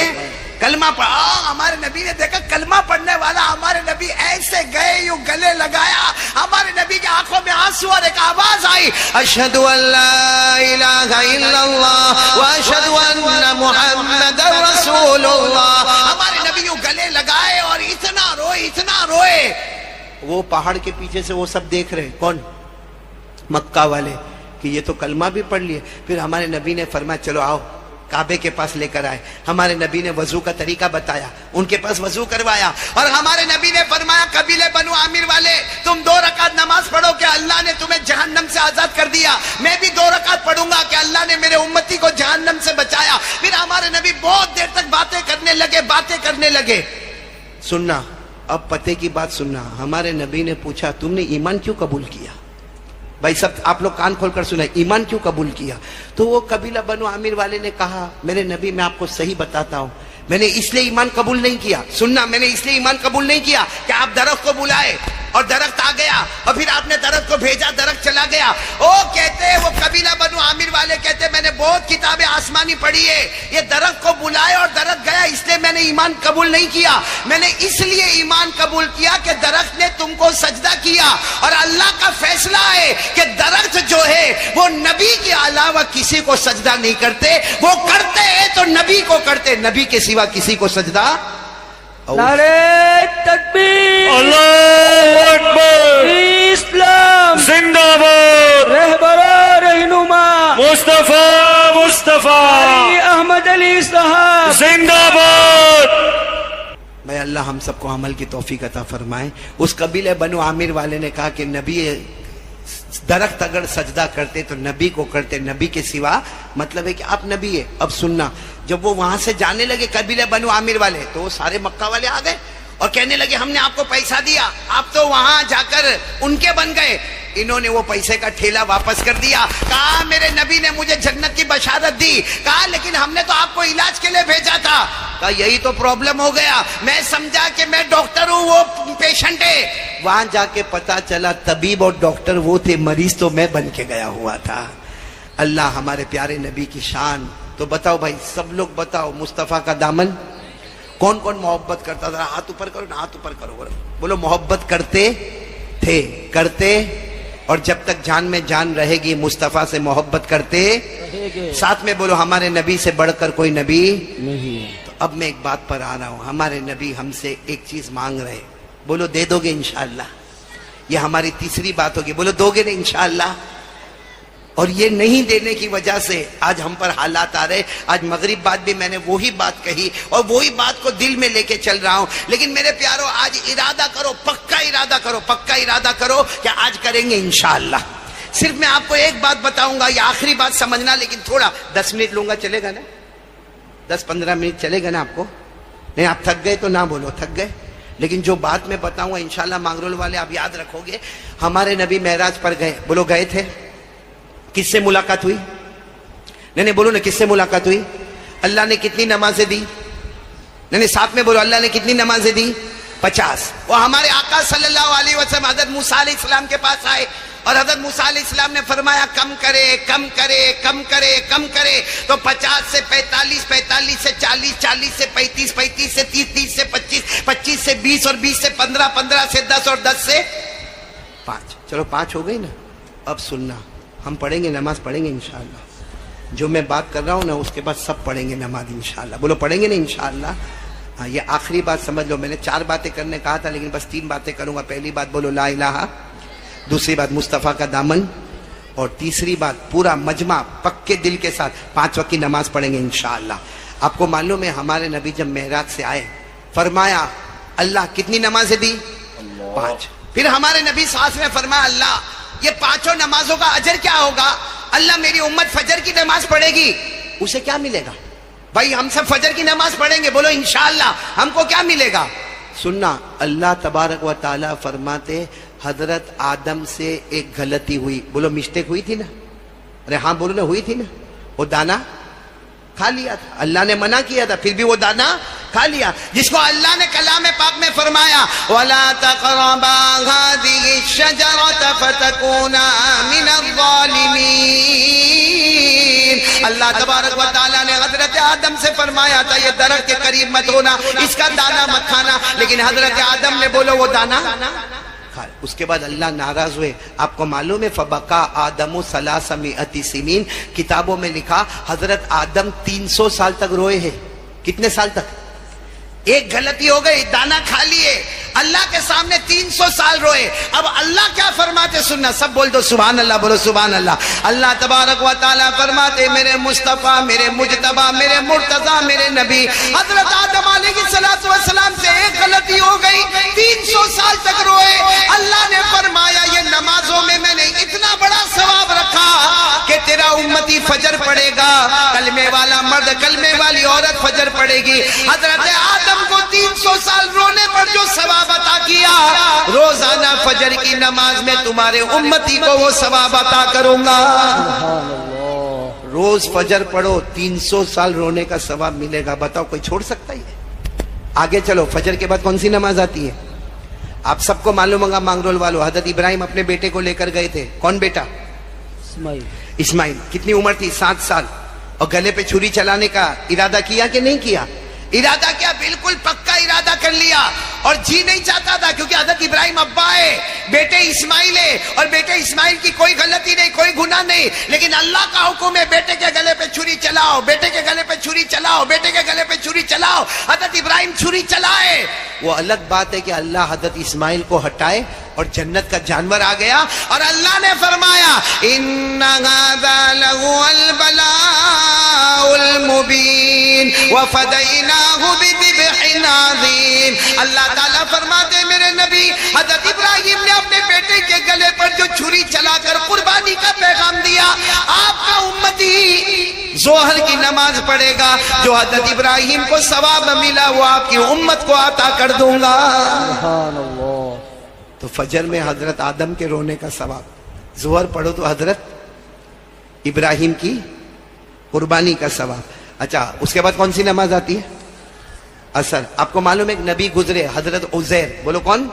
کلمہ پڑھا۔ ہمارے نبی نے دیکھا کلمہ پڑھنے والا، ہمارے نبی ایسے گئے، یوں گلے لگایا، ہمارے نبی کی آنکھوں میں آنسو اور ایک آواز آئی، اشہد ان لا الہ الا اللہ واشہد ان محمد رسول اللہ۔ ہمارے نبی یوں گلے لگائے اور اتنا روئے، اتنا روئے۔ وہ پہاڑ کے پیچھے سے وہ سب دیکھ رہے، کون؟ مکہ والے، کہ یہ تو کلمہ بھی پڑھ لیے۔ پھر ہمارے نبی نے فرمایا چلو آؤ، کعبے کے پاس لے کر آئے۔ ہمارے نبی نے وضو کا طریقہ بتایا، ان کے پاس وضو کروایا، اور ہمارے نبی نے فرمایا قبیلے بنو عامر والے تم 2 رکعت نماز پڑھو کہ اللہ نے تمہیں جہنم سے آزاد کر دیا، میں بھی 2 رکعت پڑھوں گا کہ اللہ نے میرے امتی کو جہنم سے بچایا۔ پھر ہمارے نبی بہت دیر تک باتیں کرنے لگے، باتیں کرنے لگے۔ سننا، اب پتے کی بات سننا۔ ہمارے نبی نے پوچھا تم نے ایمان کیوں قبول کیا؟ بھائی سب آپ لوگ کان کھول کر سنیں، ایمان کیوں قبول کیا؟ تو وہ قبیلہ بنو عامر والے نے کہا میرے نبی میں آپ کو صحیح بتاتا ہوں، میں نے اس لیے ایمان قبول نہیں کیا، سننا، میں نے اس لیے ایمان قبول نہیں کیا کہ آپ درخت کو بلائے، اور درخت آ گیا اور پھر آپ نے درخت کو بھیجا, درخت چلا گیا. او کہتے وہ قبیلہ بنو عامر والے کہتے میں نے بہت کتابیں آسمانی پڑھی ہے, یہ درخت کو بلائے اور درخت گیا, اس لیے میں نے ایمان قبول نہیں کیا. میں نے اس لیے ایمان قبول کیا کہ درخت نے تم کو سجدہ کیا, اور اللہ کا فیصلہ ہے کہ درخت جو ہے وہ نبی کے علاوہ کسی کو سجدہ نہیں کرتے, وہ کرتے ہیں تو نبی کو کرتے, نبی کے سوا کسی کو سجدہ. نعرہ تکبیر, اللہ اکبر, اسلام زندہ باد, رہبر رہنما مصطفیٰ مصطفیٰ, احمد علی صاحب زندہ باد. میں اللہ ہم سب کو عمل کی توفیق عطا فرمائے. اس قبیلے بنو عامر والے نے کہا کہ نبی درخت اگر سجدہ کرتے تو نبی کو کرتے, نبی کے سوا, مطلب ہے کہ آپ نبی ہے. اب سننا, جب وہ وہاں سے جانے لگے قبیلے بنو عامر والے, تو وہ سارے مکہ والے آ گئے اور کہنے لگے ہم نے آپ کو پیسہ دیا, آپ تو وہاں جا کر ان کے بن گئے. انہوں نے وہ پیسے کا ٹھیلا واپس کر دیا, کہا میرے نبی نے مجھے جنت کی بشارت دی, کہا لیکن ہم نے تو آپ کو علاج کے لیے بھیجا تھا. کہا یہی تو پرابلم ہو گیا, میں سمجھا کہ میں ڈاکٹر ہوں, وہ پیشنٹ ہے. وہاں جا کے پتا چلا طبیب اور ڈاکٹر وہ تھے, مریض تو میں بن کے گیا ہوا تھا. اللہ ہمارے پیارے نبی کی شان. تو بتاؤ بھائی, سب لوگ بتاؤ, مصطفیٰ کا دامن کون کون محبت کرتا تھا؟ ہاتھ اوپر کرو نا, ہاتھ اوپر کرو, بولو محبت کرتے تھے, کرتے, اور جب تک جان میں جان رہے گی مصطفیٰ سے محبت کرتے. ساتھ میں بولو ہمارے نبی سے بڑھ کر کوئی نبی نہیں. تو اب میں ایک بات پر آ رہا ہوں, ہمارے نبی ہم سے ایک چیز مانگ رہے, بولو دے دو گے انشاءاللہ. یہ ہماری تیسری بات ہوگی, بولو دو گے نا انشاءاللہ. اور یہ نہیں دینے کی وجہ سے آج ہم پر حالات آ رہے. آج مغرب بعد بھی میں نے وہی بات کہی اور وہی بات کو دل میں لے کے چل رہا ہوں. لیکن میرے پیارو, آج ارادہ کرو, پکا ارادہ کرو, پکا ارادہ کرو کہ آج کریں گے انشاءاللہ. صرف میں آپ کو ایک بات بتاؤں گا, یہ آخری بات سمجھنا, لیکن تھوڑا 10 منٹ لوں گا, چلے گا نا؟ 10-15 منٹ چلے گا نا آپ کو؟ نہیں آپ تھک گئے تو نہ بولو تھک گئے, لیکن جو بات میں بتاؤں گا انشاءاللہ مانگرول والے آپ یاد رکھو گے. ہمارے نبی معراج پر گئے, بولو گئے تھے. کس سے ملاقات ہوئی؟ نہیں بولو نا, کس سے ملاقات ہوئی؟ اللہ نے کتنی نمازیں دی؟ نہیں ساتھ میں بولو, اللہ نے کتنی نمازیں دی؟ 50. وہ ہمارے آقا صلی اللہ علیہ وسلم حضرت موسیٰ علیہ السلام کے پاس آئے اور حضرت موسیٰ علیہ السلام نے فرمایا کم کرے, کم کرے, کم کرے, کم کرے. تو 50 سے 45, 45 سے 40, 40 سے 35, 35 سے 30, 30 سے 25, 25 سے 20 اور 20 سے 15, 15 سے 10 اور 10 سے 5. چلو 5 ہو گئی نا. اب سننا, ہم پڑھیں گے, نماز پڑھیں گے انشاءاللہ. جو میں بات کر رہا ہوں نا اس کے بعد سب پڑھیں گے نماز انشاءاللہ. بولو پڑھیں گے نا انشاءاللہ. ہاں یہ آخری بات سمجھ لو, میں نے 4 باتیں کرنے کہا تھا لیکن بس 3 باتیں کروں گا. پہلی بات بولو لا الہ, دوسری بات مصطفیٰ کا دامن, اور تیسری بات پورا مجمع پکے دل کے ساتھ 5 وقت کی نماز پڑھیں گے انشاءاللہ. آپ کو معلوم ہے ہمارے نبی جب معراج سے آئے فرمایا اللہ کتنی نمازیں دی؟ 5. پھر ہمارے نبی صلی اللہ علیہ وسلم نے فرمایا اللہ یہ 5 نمازوں کا اجر کیا ہوگا؟ اللہ میری امت فجر کی نماز پڑھے گی, اسے کیا ملے گا؟ بھائی ہم سب فجر کی نماز پڑھیں گے, بولو انشاءاللہ, ہم کو کیا ملے گا؟ سننا, اللہ تبارک و تعالی فرماتے حضرت آدم سے ایک غلطی ہوئی, بولو مسٹیک ہوئی تھی نا, ارے ہاں بولو نا, ہوئی تھی نا. وہ دانا کھا لیا تھا, اللہ نے منع کیا تھا پھر بھی وہ دانا کھا لیا, جس کو اللہ نے کلام پاک میں فرمایا وَلَا تَقْرَبَا هَذِهِ الشَّجَرَةَ فَتَكُونَا مِنَ الظَّالِمِينَ. اللہ تبارک و تعالیٰ نے حضرت آدم سے فرمایا تھا یہ درخت کے قریب مت ہونا, اس کا دانا مت کھانا, لیکن حضرت آدم نے بولو وہ دانا. اس کے بعد اللہ ناراض ہوئے. آپ کو معلوم ہے فبکا آدم 300 سنین, کتابوں میں لکھا حضرت آدم 300 سال تک روئے ہیں. کتنے سال تک؟ ایک غلطی ہو گئی, دانا کھا لیے, اللہ کے سامنے 300 سال روئے. اب اللہ کیا فرماتے سننا, سب بول دو سبحان اللہ, بولو سبحان اللہ. اللہ تبارک و تعالیٰ فرماتے میرے مصطفیٰ, میرے مجتبیٰ, میرے مرتضیٰ, میرے نبی حضرت آدم علیہ السلام سے ایک غلطی ہو گئی, 300 سال تک روئے. اللہ نے فرمایا یہ نمازوں میں میں نے اتنا بڑا ثواب رکھا کہ تیرا امتی فجر پڑھے گا, کلمے والا مرد, کلمے والی عورت فجر پڑھے گی. حضرت آدم کو 300 سال رونے پر جو ثواب عطا کیا, روزانہ فجر کی نماز میں تمہارے امتی کو وہ ثواب عطا کروں گا. روز فجر پڑھو, 300 سال رونے کا ثواب ملے گا. بتاؤ کوئی چھوڑ سکتا ہے؟ آگے چلو, فجر کے بعد کون سی نماز آتی ہے؟ آپ سب کو معلوم ہوگا مانگرول والوں، حضرت ابراہیم اپنے بیٹے کو لے کر گئے تھے. کون بیٹا؟ اسماعیل. اسماعیل. کتنی عمر تھی؟ 7 سال. اور گلے پہ چھری چلانے کا ارادہ کیا کہ نہیں کیا؟ ارادہ کیا، بالکل پکا ارادہ کر لیا. اور جی نہیں چاہتا تھا کیونکہ حضرت ابراہیم ابا ہے، بیٹے اسماعیل ہے، اور بیٹے اسماعیل کی کوئی غلطی نہیں، کوئی گناہ نہیں، لیکن اللہ کا حکم ہے بیٹے کے گلے پہ چھری چلاؤ، بیٹے کے گلے پہ چھری چلاؤ، بیٹے کے گلے پہ چھری چلاؤ. حضرت ابراہیم چھری چلائے. وہ الگ بات ہے کہ اللہ حضرت اسماعیل کو ہٹائے اور جنت کا جانور آ گیا، اور اللہ نے فرمایا ان ھذا لہو البلاء المبین وفدیناہ بذبح عظیم. اللہ تعالیٰ فرماتے میرے نبی حضرت ابراہیم نے اپنے بیٹے کے گلے پر جو چھری چلا کر قربانی کا پیغام دیا، آپ کا امتی ظہر کی نماز پڑھے گا، جو حضرت ابراہیم کو ثواب ملا وہ آپ کی امت کو عطا کر دوں گا. سبحان اللہ. تو فجر میں حضرت آدم کے رونے کا ثواب، ظہر پڑھو تو حضرت ابراہیم کی قربانی کا ثواب. اچھا اس کے بعد کون سی نماز آتی ہے؟ اثر. آپ کو معلوم ہے ایک نبی گزرے حضرت عزیر، بولو کون؟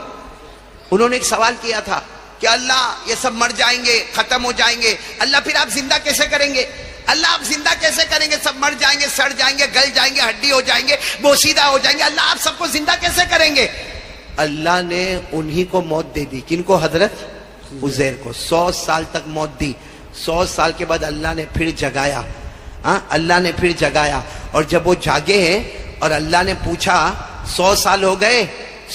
انہوں نے ایک سوال کیا تھا کہ اللہ یہ سب مر جائیں گے، ختم ہو جائیں گے، اللہ پھر آپ زندہ کیسے کریں گے؟ اللہ آپ زندہ کیسے کریں گے؟ سب مر جائیں گے، سڑ جائیں گے، گل جائیں گے، ہڈی ہو جائیں گے، بوسیدہ ہو جائیں گے، اللہ آپ سب کو زندہ کیسے کریں گے؟ اللہ نے انہی کو موت دے دی. کن کو؟ حضرت عزیر کو. 100 سال تک موت دی. 100 سال کے بعد اللہ نے پھر جگایا. اللہ نے پھر جگایا. اور جب وہ جاگے ہیں اور اللہ نے پوچھا 100 سال ہو گئے،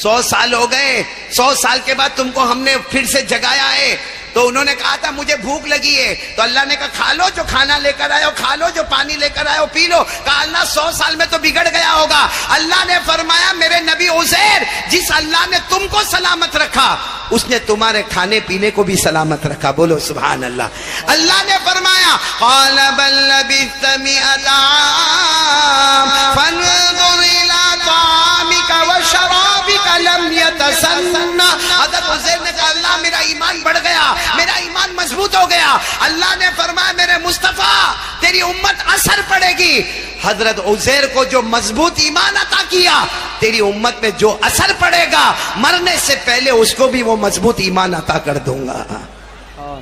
100 سال ہو گئے، 100 سال کے بعد تم کو ہم نے پھر سے جگایا ہے. تو انہوں نے کہا تھا مجھے بھوک لگی ہے. تو اللہ نے کہا کھا لو جو کھانا لے کر آئے ہو، کھا لو جو پانی لے کر آئے ہو، پی لو. کہا اللہ 100 سال میں تو بگڑ گیا ہوگا. اللہ نے فرمایا میرے نبی عزیر، جس اللہ نے تم کو سلامت رکھا اس نے تمہارے کھانے پینے کو بھی سلامت رکھا. بولو سبحان اللہ. اللہ نے فرمایا قال بل لبثت 100 عام فانظر الى طعامك وشرابك لم يتسنى. حضرت عزیر نے کہا اللہ میرا ایمان بڑھ گیا، میرا ایمان مضبوط ہو گیا. اللہ نے فرمایا میرے مصطفیٰ تیری امت اثر پڑے گی. حضرت عزیر کو جو مضبوط ایمان عطا کیا، تیری امت میں جو اثر پڑے گا مرنے سے پہلے اس کو بھی وہ مضبوط ایمان عطا کر دوں گا.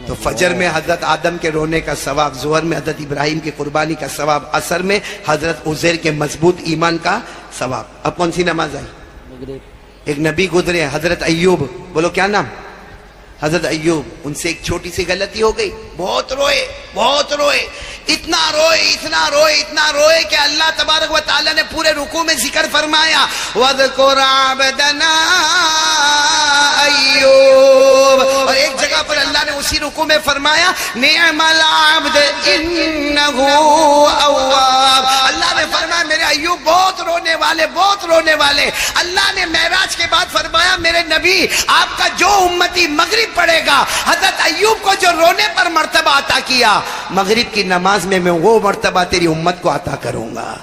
تو فجر میں حضرت آدم کے رونے کا ثواب، ظہر میں حضرت ابراہیم کی قربانی کا ثواب، عصر میں حضرت عزیر کے مضبوط ایمان کا ثواب. اب کون سی نماز آئی؟ مغرب. ایک نبی گزرے حضرت ایوب، بولو کیا نام؟ حضرت ایوب. ان سے ایک چھوٹی سی غلطی ہو گئی، بہت روئے، بہت روئے، اتنا روئے، اتنا روئے، اتنا روئے کہ اللہ تبارک و تعالی نے پورے رکوع میں ذکر فرمایا وَاذْكُرْ عَبْدَنَا ایوب. اور ایک جگہ پر اللہ نے اسی رکوع میں فرمایا نعم العبد انہ اواب. اللہ نے فرمایا میرے ایوب بہت رونے والے، بہت رونے والے. اللہ نے معراج کے بعد فرمایا میرے نبی آپ کا جو امتی مغرب پڑھے گا، حضرت ایوب کو جو رونے پر مرتبہ عطا کیا، مغرب کی نماز میں وہ مرتبہ تیری امت کو عطا کروں گا.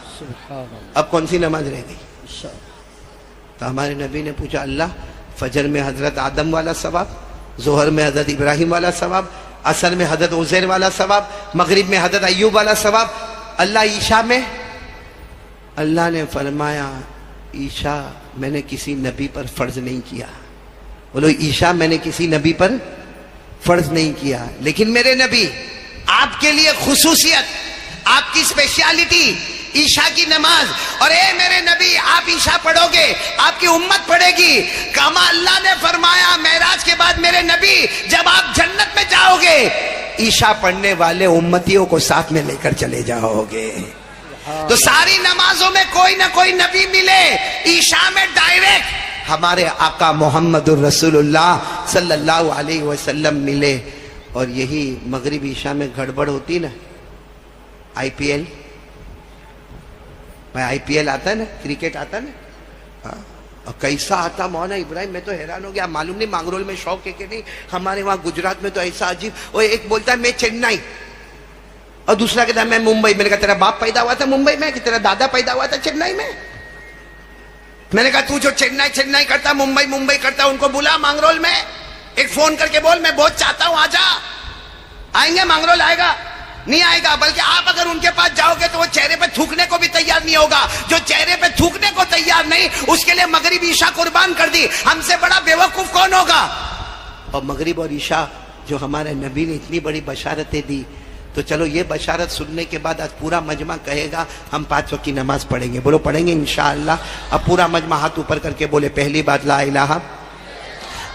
اب کون سی نماز رہ گئی؟ تو ہمارے نبی نے پوچھا اللہ فجر میں حضرت آدم والا ثواب، ظہر میں حضرت ابراہیم والا ثواب، عصر میں حضرت عزیر والا ثواب، مغرب میں حضرت ایوب والا ثواب، اللہ عشاء میں؟ اللہ نے فرمایا عشاء میں نے کسی نبی پر فرض نہیں کیا. بولو عشاء میں نے کسی نبی پر فرض نہیں کیا، لیکن میرے نبی آپ کے لیے خصوصیت، آپ کی اسپیشلٹی عشاء کی نماز. اور اے میرے نبی آپ عشاء پڑھو گے، آپ کی امت پڑھے گی. کما اللہ نے فرمایا معراج کے بعد میرے نبی جب آپ جنت میں جاؤ گے عشاء پڑھنے والے امتیوں کو ساتھ میں لے کر چلے جاؤ گے. تو ساری نمازوں میں کوئی نہ کوئی نبی ملے، عشاء میں ڈائریکٹ ہمارے آقا محمد الرسول اللہ صلی اللہ علیہ وسلم ملے. اور یہی مغرب عشاء میں گڑبڑ ہوتی نا، آئی پی ایل، آئی پی ایل آتا ہے نا، کرکٹ آتا نا، اور کیسا آتا مولانا ابراہیم، میں تو حیران ہو گیا. معلوم نہیں مانگرول میں شوق ہے کہ نہیں، ہمارے وہاں گجرات میں تو ایسا عجیب. وہ ایک بولتا ہے میں چنئی، اور دوسرا کہتا ہے میں ممبئی. میں نے کہا تیرا باپ پیدا ہوا تھا ممبئی میں کہ تیرا دادا پیدا ہوا تھا چنئی میں؟ میں نے کہا تو جو چنئی کرتا، ممبئی کرتا، ان کو بلا مانگرول میں، ایک فون کر کے بول میں بہت چاہتا ہوں آجا. آئیں گے؟ مانگرول آئے گا؟ نہیں آئے گا، بلکہ آپ اگر ان کے پاس جاؤ گے تو وہ چہرے پہ تھوکنے کو بھی تیار نہیں ہوگا. جو چہرے پہ تھوکنے کو تیار نہیں، اس کے لیے مغرب عشاء قربان کر دی. ہم سے بڑا بیوقوف کون ہوگا؟ اور مغرب اور عشاء جو ہمارے نبی نے اتنی بڑی بشارتیں دی، تو چلو یہ بشارت سننے کے بعد آج پورا مجمع کہے گا ہم 5 وقت کی نماز پڑھیں گے. بولو پڑھیں گے انشاءاللہ. اب پورا مجمع ہاتھ اوپر کر کے بولے پہلی بات لا الہ،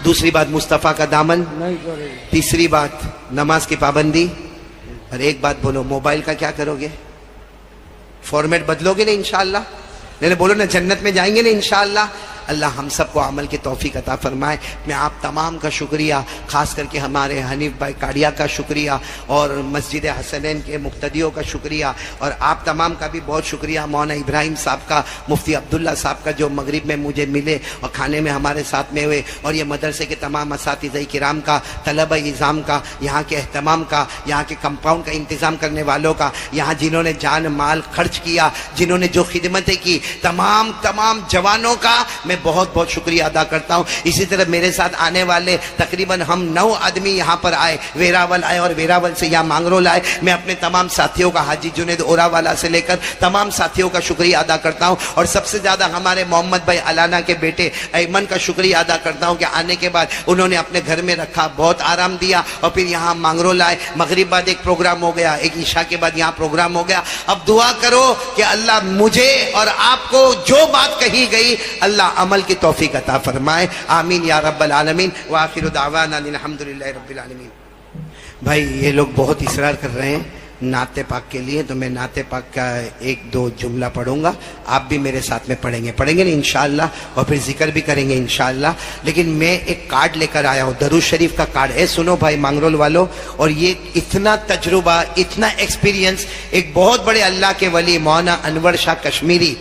دوسری بات مصطفیٰ کا دامن، نہیں کرے گی. تیسری بات نماز کی پابندی، اور ایک بات بولو موبائل کا کیا کرو گے؟ فارمیٹ بدلو گے نا انشاءاللہ؟ نہیں بولو نا جنت میں جائیں گے نا انشاءاللہ. اللہ ہم سب کو عمل کی توفیق عطا فرمائے. میں آپ تمام کا شکریہ، خاص کر کے ہمارے حنیف بھائی کاڑیا کا شکریہ، اور مسجد حسنین کے مقتدیوں کا شکریہ، اور آپ تمام کا بھی بہت شکریہ. مولانا ابراہیم صاحب کا، مفتی عبداللہ صاحب کا، جو مغرب میں مجھے ملے اور کھانے میں ہمارے ساتھ میں ہوئے، اور یہ مدرسے کے تمام اساتذہ کرام کا، طلبہ نظام کا، یہاں کے اہتمام کا، یہاں کے کمپاؤنڈ کا انتظام کرنے والوں کا، یہاں جنہوں نے جان مال خرچ کیا، جنہوں نے جو خدمتیں کی، تمام جوانوں کا میں بہت بہت شکریہ ادا کرتا ہوں. اسی طرح میرے ساتھ آنے والے تقریباً ہم 9 آدمی یہاں پر آئے، ویراول آئے اور ویراول سے یہاں مانگرول آئے. میں اپنے تمام ساتھیوں کا، حاجی جنید اورا والا سے لے کر تمام ساتھیوں کا شکریہ ادا کرتا ہوں. اور سب سے زیادہ ہمارے محمد بھائی علانہ کے بیٹے ایمن کا شکریہ ادا کرتا ہوں کہ آنے کے بعد انہوں نے اپنے گھر میں رکھا، بہت آرام دیا، اور پھر یہاں مانگرول آئے. مغرب بعد ایک پروگرام ہو گیا، ایک عشاء کے بعد یہاں پروگرام ہو گیا. اب دعا کرو کہ اللہ مجھے اور آپ کو جو بات کہی گئی اللہ عمل کی توفیق عطا فرمائے. آمین یا رب العالمین. وآخر دعوانا الحمدللہ رب العالمین. بھائی یہ لوگ بہت اصرار کر رہے ہیں نعت پاک کے لیے، تو میں نعت پاک کا 1-2 جملہ پڑھوں گا، آپ بھی میرے ساتھ میں پڑھیں گے نا انشاءاللہ، اور پھر ذکر بھی کریں گے انشاءاللہ. لیکن میں ایک کارڈ لے کر آیا ہوں، درود شریف کا کارڈ ہے. سنو بھائی مانگرول والوں، اور یہ اتنا تجربہ، اتنا ایکسپیرینس ایک بہت بڑے اللہ کے ولی مولانا انور شاہ کشمیری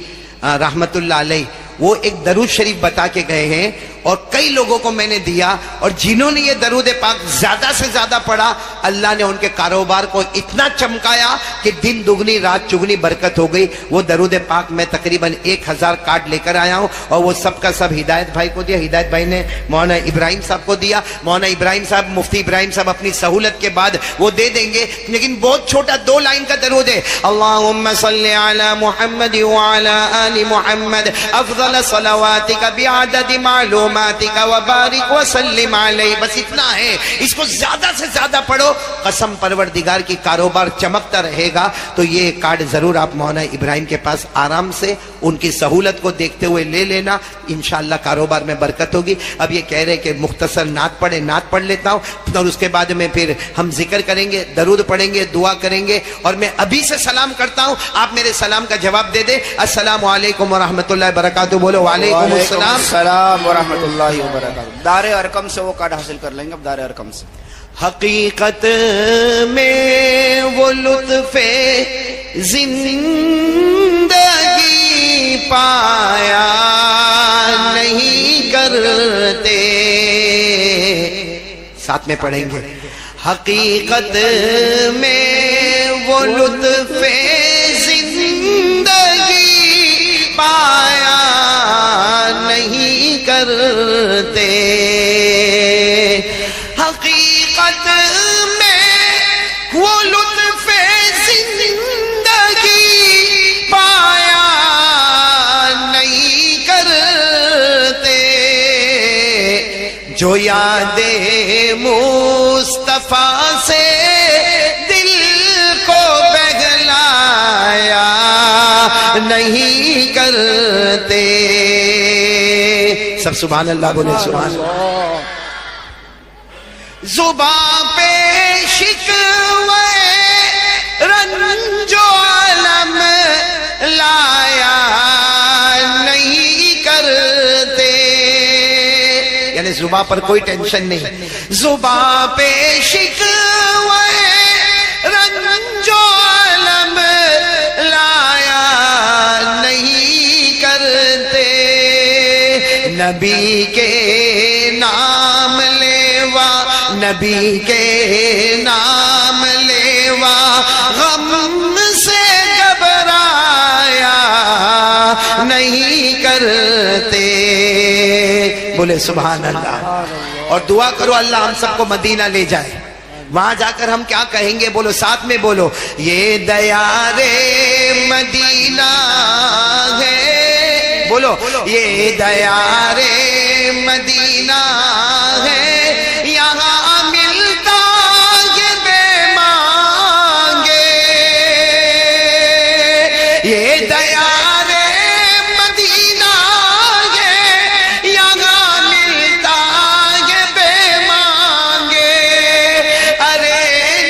رحمت اللہ علیہ، وہ ایک درود شریف بتا کے گئے ہیں، اور کئی لوگوں کو میں نے دیا، اور جنہوں نے یہ درود پاک زیادہ سے زیادہ پڑھا، اللہ نے ان کے کاروبار کو اتنا چمکایا کہ دن دگنی رات چگنی برکت ہو گئی. وہ درود پاک میں تقریباً 1000 کارڈ لے کر آیا ہوں، اور وہ سب کا سب ہدایت بھائی کو دیا. ہدایت بھائی نے مولانا ابراہیم صاحب کو دیا. مولانا ابراہیم صاحب، مفتی ابراہیم صاحب اپنی سہولت کے بعد وہ دے دیں گے، لیکن بہت چھوٹا 2 لائن کا درود ہے. اللہم صلی علی محمد وعلی آل محمد افضل صلواتک بعدد معلوماتک وبارک وسلم علیہ. بس اتنا ہے، اس کو زیادہ سے زیادہ پڑھو. قسم پروردگار کی کاروبار چمکتا رہے گا. تو یہ کارڈ ضرور آپ مولانا ابراہیم کے پاس آرام سے ان کی سہولت کو دیکھتے ہوئے لے لینا، انشاءاللہ کاروبار میں برکت ہوگی. اب یہ کہہ رہے کہ مختصر نعت پڑھ لیتا ہوں، اور اس کے بعد میں پھر ہم ذکر کریں گے، درود پڑھیں گے، دعا کریں گے. اور میں ابھی سے سلام کرتا ہوں، آپ میرے سلام کا جواب دے دیں. السلام علیکم ورحمۃ اللہ وبرکاتہ. بولو وعلیکم السلام. السلام ورحمۃ اللہ وبرکاتہ. دار ارقم سے وہ کارڈ حاصل کر لیں گے. اب دار ارقم سے حقیقت میں وہ لطف زندگی پایا نہیں کرتے. ساتھ میں پڑھیں گے. حقیقت میں وہ لطف زندگی پایا نہیں کرتے. حقیقت میں وہ لطف زندگی پایا نہیں کرتے. جو یاد مصطفیٰ سے دل کو بہلایا نہیں کرتے. سب سبحان اللہ بولے. سبحان اللہ. زباں پہ شکوے رنج و علم لایا نہیں کرتے. یعنی زباں پر کوئی ٹینشن نہیں. زباں پہ شکوے رنج و علم لایا نہیں کرتے. نبی کے نام لیوا، نبی کے نام لیوا غم سے گھبرایا نہیں کرتے. بولے سبحان اللہ. اور دعا کرو اللہ ہم سب کو مدینہ لے جائے. وہاں جا کر ہم کیا کہیں گے؟ بولو ساتھ میں بولو، یہ دیار مدینہ ہے، بولو یہ دیار مدینہ ہے، یہاں ملتا ہے بے مانگے، یہ دیار مدینہ ہے، یہاں ملتا ہے بے مانگے، ارے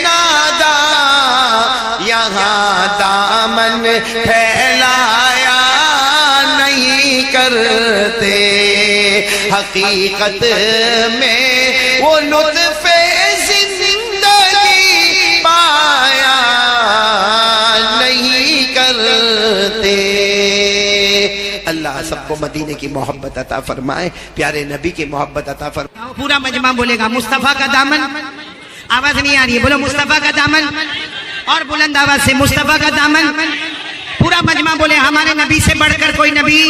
نادا یہاں دامن پھیلایا نہیں کرتے، حقیقت میں وہ لطف زندگی پایا نہیں کرتے۔ اللہ سب کو مدینے کی محبت عطا فرمائے، پیارے نبی کی محبت عطا فرمائے۔ پورا مجمع بولے گا مصطفیٰ کا دامن، آواز نہیں آ رہی ہے، بولو مصطفیٰ کا دامن، اور بلند آواز سے مصطفیٰ کا دامن۔ پورا مجمع بولے ہمارے نبی سے بڑھ کر کوئی نبی،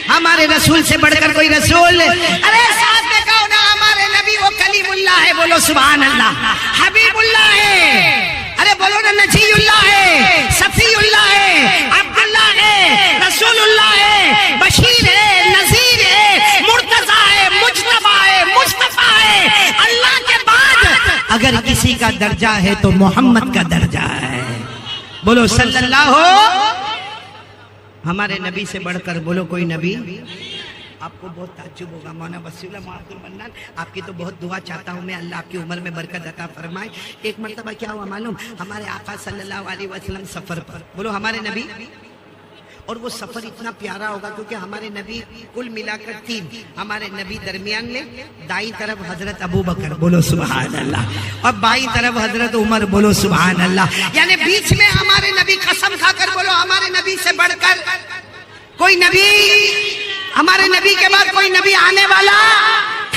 ہمارے رسول سے بڑھ کر کوئی رسول۔ ارے ساتھ میں کہو نا ہمارے نبی وہ کلیم اللہ ہے، بولو سبحان اللہ، حبیب اللہ ہے، ارے بولو نا نجی اللہ ہے، صفی اللہ ہے، عبداللہ ہے، رسول اللہ ہے، بشیر ہے، نذیر ہے، مرتضیٰ ہے، مجتبیٰ ہے، مصطفیٰ ہے۔ اللہ کے بعد اگر کسی کا درجہ ہے تو محمد کا درجہ ہے، بولو صلی اللہ ہو۔ ہمارے نبی سے بڑھ کر بولو کوئی نبی۔ آپ کو بہت تعجب ہوگا، مولانا وسیع اللہ معاذ المنان، آپ کی تو بہت دعا چاہتا ہوں میں، اللہ آپ کی عمر میں برکت عطا فرمائے۔ ایک مرتبہ کیا ہوا معلوم؟ ہمارے آقا صلی اللہ علیہ وسلم سفر پر، بولو ہمارے نبی، اور وہ سفر اتنا پیارا ہوگا کیونکہ ہمارے نبی کل ملا کر 3، ہمارے نبی درمیان میں دائیں طرف حضرت ابو بکر، بولو سبحان اللہ، اور بائیں طرف حضرت عمر، بولو سبحان اللہ، یعنی بیچ میں ہمارے نبی، قسم کھا کر بولو ہمارے نبی سے بڑھ کر کوئی نبی، ہمارے نبی کے بعد کوئی نبی آنے والا۔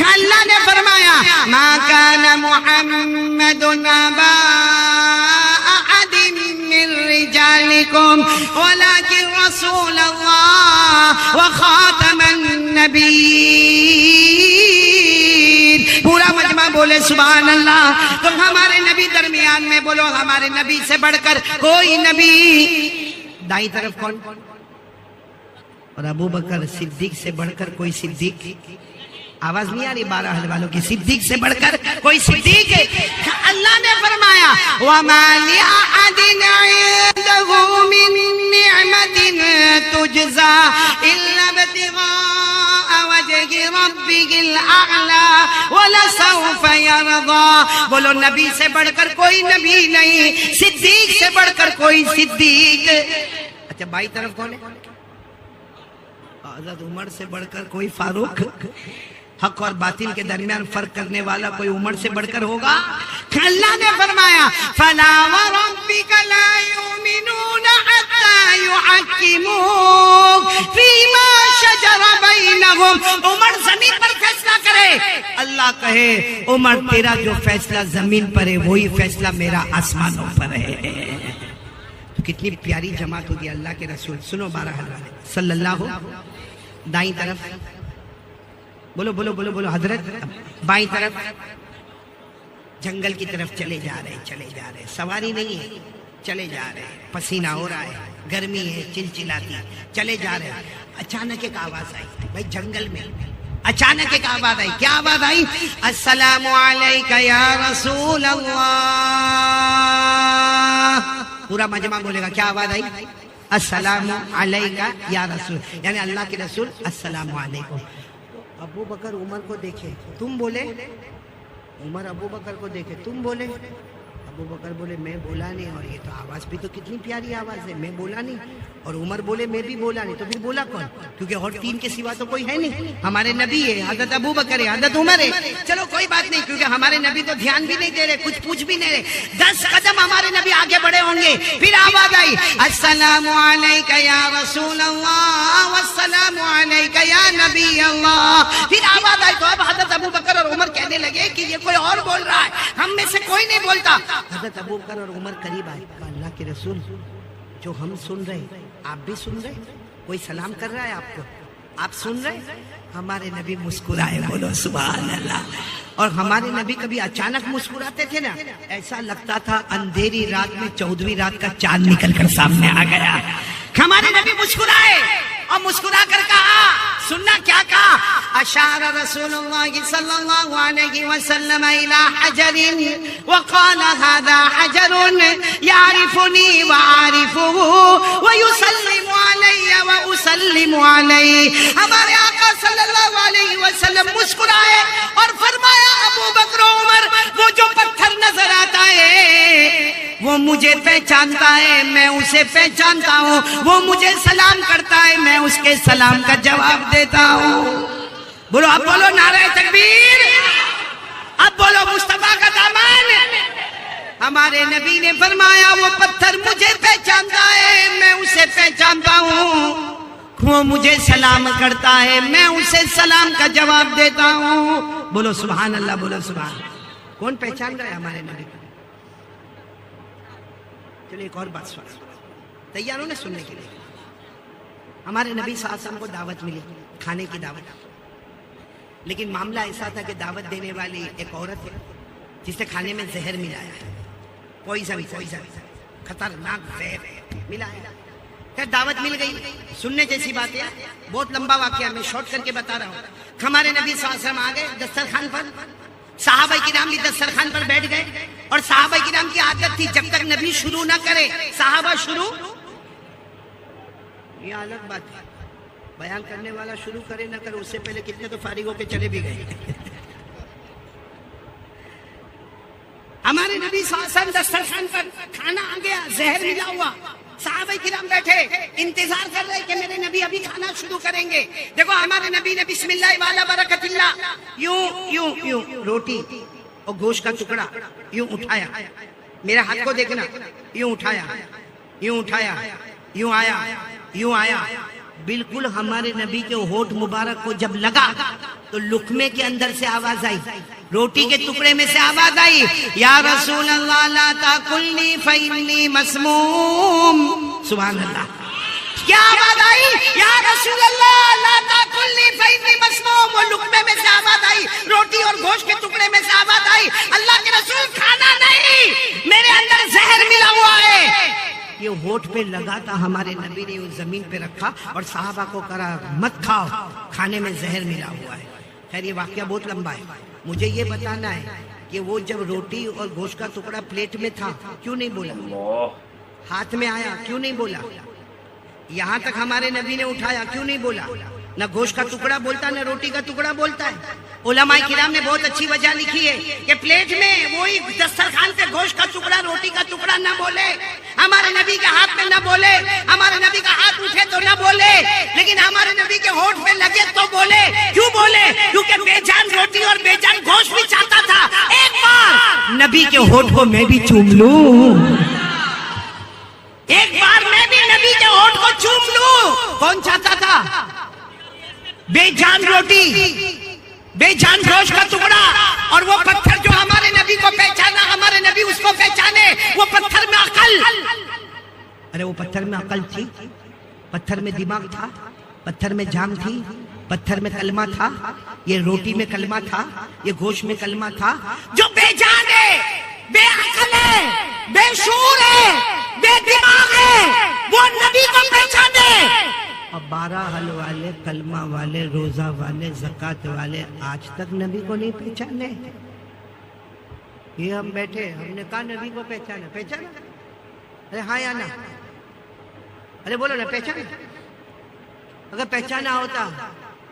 اللہ نے فرمایا ما کان محمد ابا احد من رجالکم ولکن رسول اللہ وخاتم النبیین۔ پورا مجمع بولے سبحان اللہ۔ تو ہمارے نبی درمیان میں، بولو ہمارے نبی سے بڑھ کر کوئی نبی۔ دائیں طرف کون؟ اور ابو بکر صدیق سے بڑھ کر کوئی صدیق؟ آواز نہیں آ رہی 12 اہل والوں کی؟ صدیق سے بڑھ کر کوئی صدیق؟ اللہ نے فرمایا وَمَا لِأَحَدٍ عِندَهُ مِن نِعْمَةٍ تُجْزَى إِلَّا ابْتِغَاءَ وَجْهِ رَبِّهِ الْأَعْلَى وَلَسَوْفَ يَرْضَى۔ بولو نبی سے بڑھ کر کوئی نبی نہیں، صدیق سے بڑھ کر کوئی صدیق۔ اچھا بائیں طرف کون ہے؟ حضرت عمر سے بڑھ کر کوئی فاروق۔ حق اور باطل کے درمیان فرق کرنے والا کوئی عمر سے بڑھ کر ہوگا؟ اللہ نے فرمایا فَلَا وَرَبِّكَ لَا يُؤْمِنُونَ حَتَّى يُحَكِّمُوكَ فِيمَا شَجَرَ بَيْنَهُمْ۔ عمر زمین پر فیصلہ کرے، اللہ کہے عمر تیرا جو فیصلہ زمین پر ہے وہی فیصلہ میرا آسمانوں پر ہے۔ تو کتنی پیاری جماعت ہوگی اللہ کے رسول۔ سنو 12 حضرات صلی اللہ۔ دائیں طرف بولو بولو بولو بولو حضرت، بائیں طرف جنگل کی طرف چلے جا رہے، چلے جا رہے، سواری نہیں ہے، چلے جا رہے، پسینہ ہو رہا ہے، گرمی ہے، چلچلاتی، چلے جا رہے۔ اچانک ایک آواز آئی، بھائی جنگل میں اچانک ایک آواز آئی۔ کیا آواز آئی؟ السلام علیکہ یا رسول اللہ۔ پورا مجمع بولے گا کیا آواز آئی؟ السلام علیکہ یا رسول، یعنی اللہ کے رسول السلام علیکم۔ ابو بکر عمر کو دیکھے، تم بولے، عمر ابو بکر کو دیکھے، تم بولے، ابو بکر بولے میں بولا نہیں، اور یہ تو آواز بھی تو کتنی پیاری آواز ہے، میں بولا نہیں، اور عمر بولے میں بھی بولا نہیں، تو پھر بولا کون؟ کیونکہ اور 3 کے سوا تو کوئی ہے نہیں، ہمارے نبی ہے، حضرت ابو بکر ہے، حضرت عمر ہے۔ چلو کوئی بات نہیں، کیونکہ ہمارے نبی تو دھیان بھی نہیں دے رہے، کچھ پوچھ بھی نہیں رہے، 10 قدم ہمارے نبی آگے بڑھے ہوں گے، پھر آواز آئی السلام علیکہ یا رسول اللہ والسلام علیکہ یا نبی اللہ۔ پھر آواز آئی تو اب حضرت ابو بکر اور عمر کہنے لگے کہ یہ کوئی اور بول رہا ہے، ہم میں سے کوئی نہیں بولتا۔ حضرت ابو بکر اور عمر قریب آئے، اللہ کے رسول جو ہم سن رہے آپ بھی سن رہے، کوئی سلام کر رہا ہے آپ کو، آپ سن رہے؟ ہمارے نبی مسکرائے، بولو سبحان اللہ۔ اور ہمارے نبی کبھی اچانک مسکراتے تھے نا، ایسا لگتا تھا اندھیری رات میں 14ویں رات کا چاند نکل کر سامنے آ گیا. ہمارے نبی مسکرائے اور مسکرا کر کہا، سننا کیا کہا، اشار رسول اللہ صلی اللہ علیہ وسلم الى حجر وقال هذا حجر يعرفني واعرفه ويسلم علي واسلم عليه. ہمارے آقا صلی اللہ علیہ وسلم مسکرائے اور فرمایا، ابو بکر و عمر، وہ جو پتھر نظر آتا ہے وہ مجھے پہچانتا ہے، میں اسے پہچانتا ہوں، وہ مجھے سلام کرتا ہے، میں اس کے سلام کا جواب دیتا ہوں. بولو اب، بولو نعرہ تکبیر، اب بولو مصطفیٰ کا دامن. ہمارے نبی نے فرمایا، وہ پتھر مجھے پہچانتا ہے، میں اسے پہچانتا ہوں، وہ مجھے سلام کرتا ہے، میں اسے سلام کا جواب دیتا ہوں. بولو سبحان اللہ، بولو سبحان. کون پہچان رہا ہے ہمارے نبی کو؟ چلو ایک اور بات سنو، تیار ہو نا سننے کے لیے؟ ہمارے نبی صلی اللہ علیہ وسلم کو دعوت ملی، کھانے کی دعوت، لیکن معاملہ ایسا تھا کہ دعوت دینے والی ایک عورت ہے جس نے کھانے میں زہر ملایا ہے، پوائزن، خطرناک زہر ملایا. پھر دعوت مل گئی، سننے جیسی بات ہے، بہت لمبا واقعہ، میں شارٹ کر کے بتا رہا ہوں. ہمارے نبی صلی اللہ علیہ وسلم آ گئے دسترخوان پر، صحابہ کرام بھی دسترخوان پر بیٹھ گئے، اور صحابہ کرام کی عادت تھی جب تک نبی شروع نہ کرے صحابہ شروع. یہ الگ بات ہے، بیان کرنے والا شروع کرے نہ کرے اس سے پہلے کتنے تو فارغ ہو کے چلے بھی گئے. ہمارے نبی صلی اللہ علیہ وسلم دسترخوان پر، کھانا آ گیا، زہر ملا ہوا، صحابہ کرام بیٹھے انتظار کر رہے کہ میرے نبی ابھی کھانا شروع کریں گے. دیکھو ہمارے نبی نے بسم اللہ والا برکت اللہ، یوں یوں یوں روٹی اور گوشت کا ٹکڑا یوں اٹھایا، میرے ہاتھ کو دیکھنا، یوں اٹھایا، یوں اٹھایا، یوں آیا، یوں آیا. بالکل ہمارے نبی کے ہونٹ مبارک کو جب لگا تو لقمے کے اندر سے آواز آئی، روٹی کے ٹکڑے میں سے آواز آئی، یا رسول اللہ لا تاکلنی فإنی مسموم. سبحان اللہ. کیا آواز آئی؟ یا رسول اللہ لا تاکلنی فإنی مسموم. وہ لقمے میں سے آواز آئی، روٹی اور گوشت کے ٹکڑے میں سے آواز آئی، اللہ کے رسول کھانا نہیں، میرے اندر زہر ملا ہوا ہے. یہ ہونٹ پہ لگا تھا، ہمارے نبی نے اس زمین پہ رکھا اور صحابہ کو کہا مت کھاؤ، کھانے میں زہر ملا ہوا ہے. خیر یہ واقعہ بہت لمبا ہے، مجھے یہ بتانا ہے کہ وہ جب روٹی اور گوشت کا ٹکڑا پلیٹ میں تھا کیوں نہیں بولا؟ ہاتھ میں آیا کیوں نہیں بولا؟ یہاں تک ہمارے نبی نے اٹھایا کیوں نہیں بولا؟ نہ گوشت کا ٹکڑا بولتا نہ روٹی کا ٹکڑا بولتا ہے. علماء کرام نے بہت اچھی وجہ لکھی ہے کہ پلیٹ میں وہی دسترخوان پہ گوشت کا ٹکڑا روٹی کا ٹکڑا نہ بولے، ہمارے نبی کے ہاتھ میں نہ بولے، ہمارے نبی کا ہاتھ اٹھے تو نہ بولے، لیکن ہمارے نبی کے ہونٹ پہ لگے تو بولے. کیوں بولے؟ کیونکہ بے جان روٹی اور بے جان گوشت بھی چاہتا تھا ایک بار نبی کے ہونٹ کو میں بھی چوم لوں، ایک بار میں بھی نبی کے ہونٹ کو چوم لوں. کون چاہتا تھا؟ بے جان روٹی، بے جان گوشت کا ٹکڑا. اور وہ پتھر جو ہمارے نبی کو پہچانا، ہمارے نبی اس کو پہچانے، وہ پتھر میں عقل. ارے وہ پتھر میں عقل تھی، پتھر میں دماغ تھا، پتھر میں جان تھی، پتھر میں کلمہ تھا، یہ روٹی میں کلمہ تھا، یہ گوشت میں کلمہ تھا. جو بے جان ہے، بے عقل ہے، بے شعور ہے، بے دماغ ہے، وہ نبی کو پہچانے. اور 12 حل والے، کلمہ والے، روزہ والے، زکات والے آج تک نبی کو نہیں پہچانے. یہ ہم بیٹھے، ہم نے کہا نبی کو پہچانا، پہچانا؟ ارے ہاں یا نہ؟ ارے بولو نا پہچانا. اگر پہچانا ہوتا،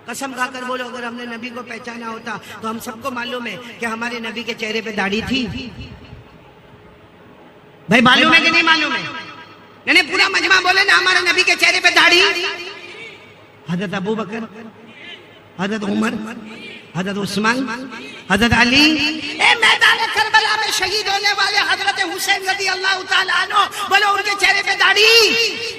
قسم کھا کر بولو، اگر ہم نے نبی کو پہچانا ہوتا تو ہم سب کو معلوم ہے کہ ہمارے نبی کے چہرے پہ داڑھی تھی. بھائی معلوم ہے کہ نہیں معلوم ہے؟ نہیں پورا مجمع بولے نا ہمارے نبی کے چہرے پہ داڑھی. حضرت ابو بکر، حضرت عمر، حضرت عثمان، حضرت علی، میدان کربلا میں شہید ہونے والے حضرت حسین رضی اللہ تعالیٰ عنہ، بولو ان کے چہرے پہ داڑھی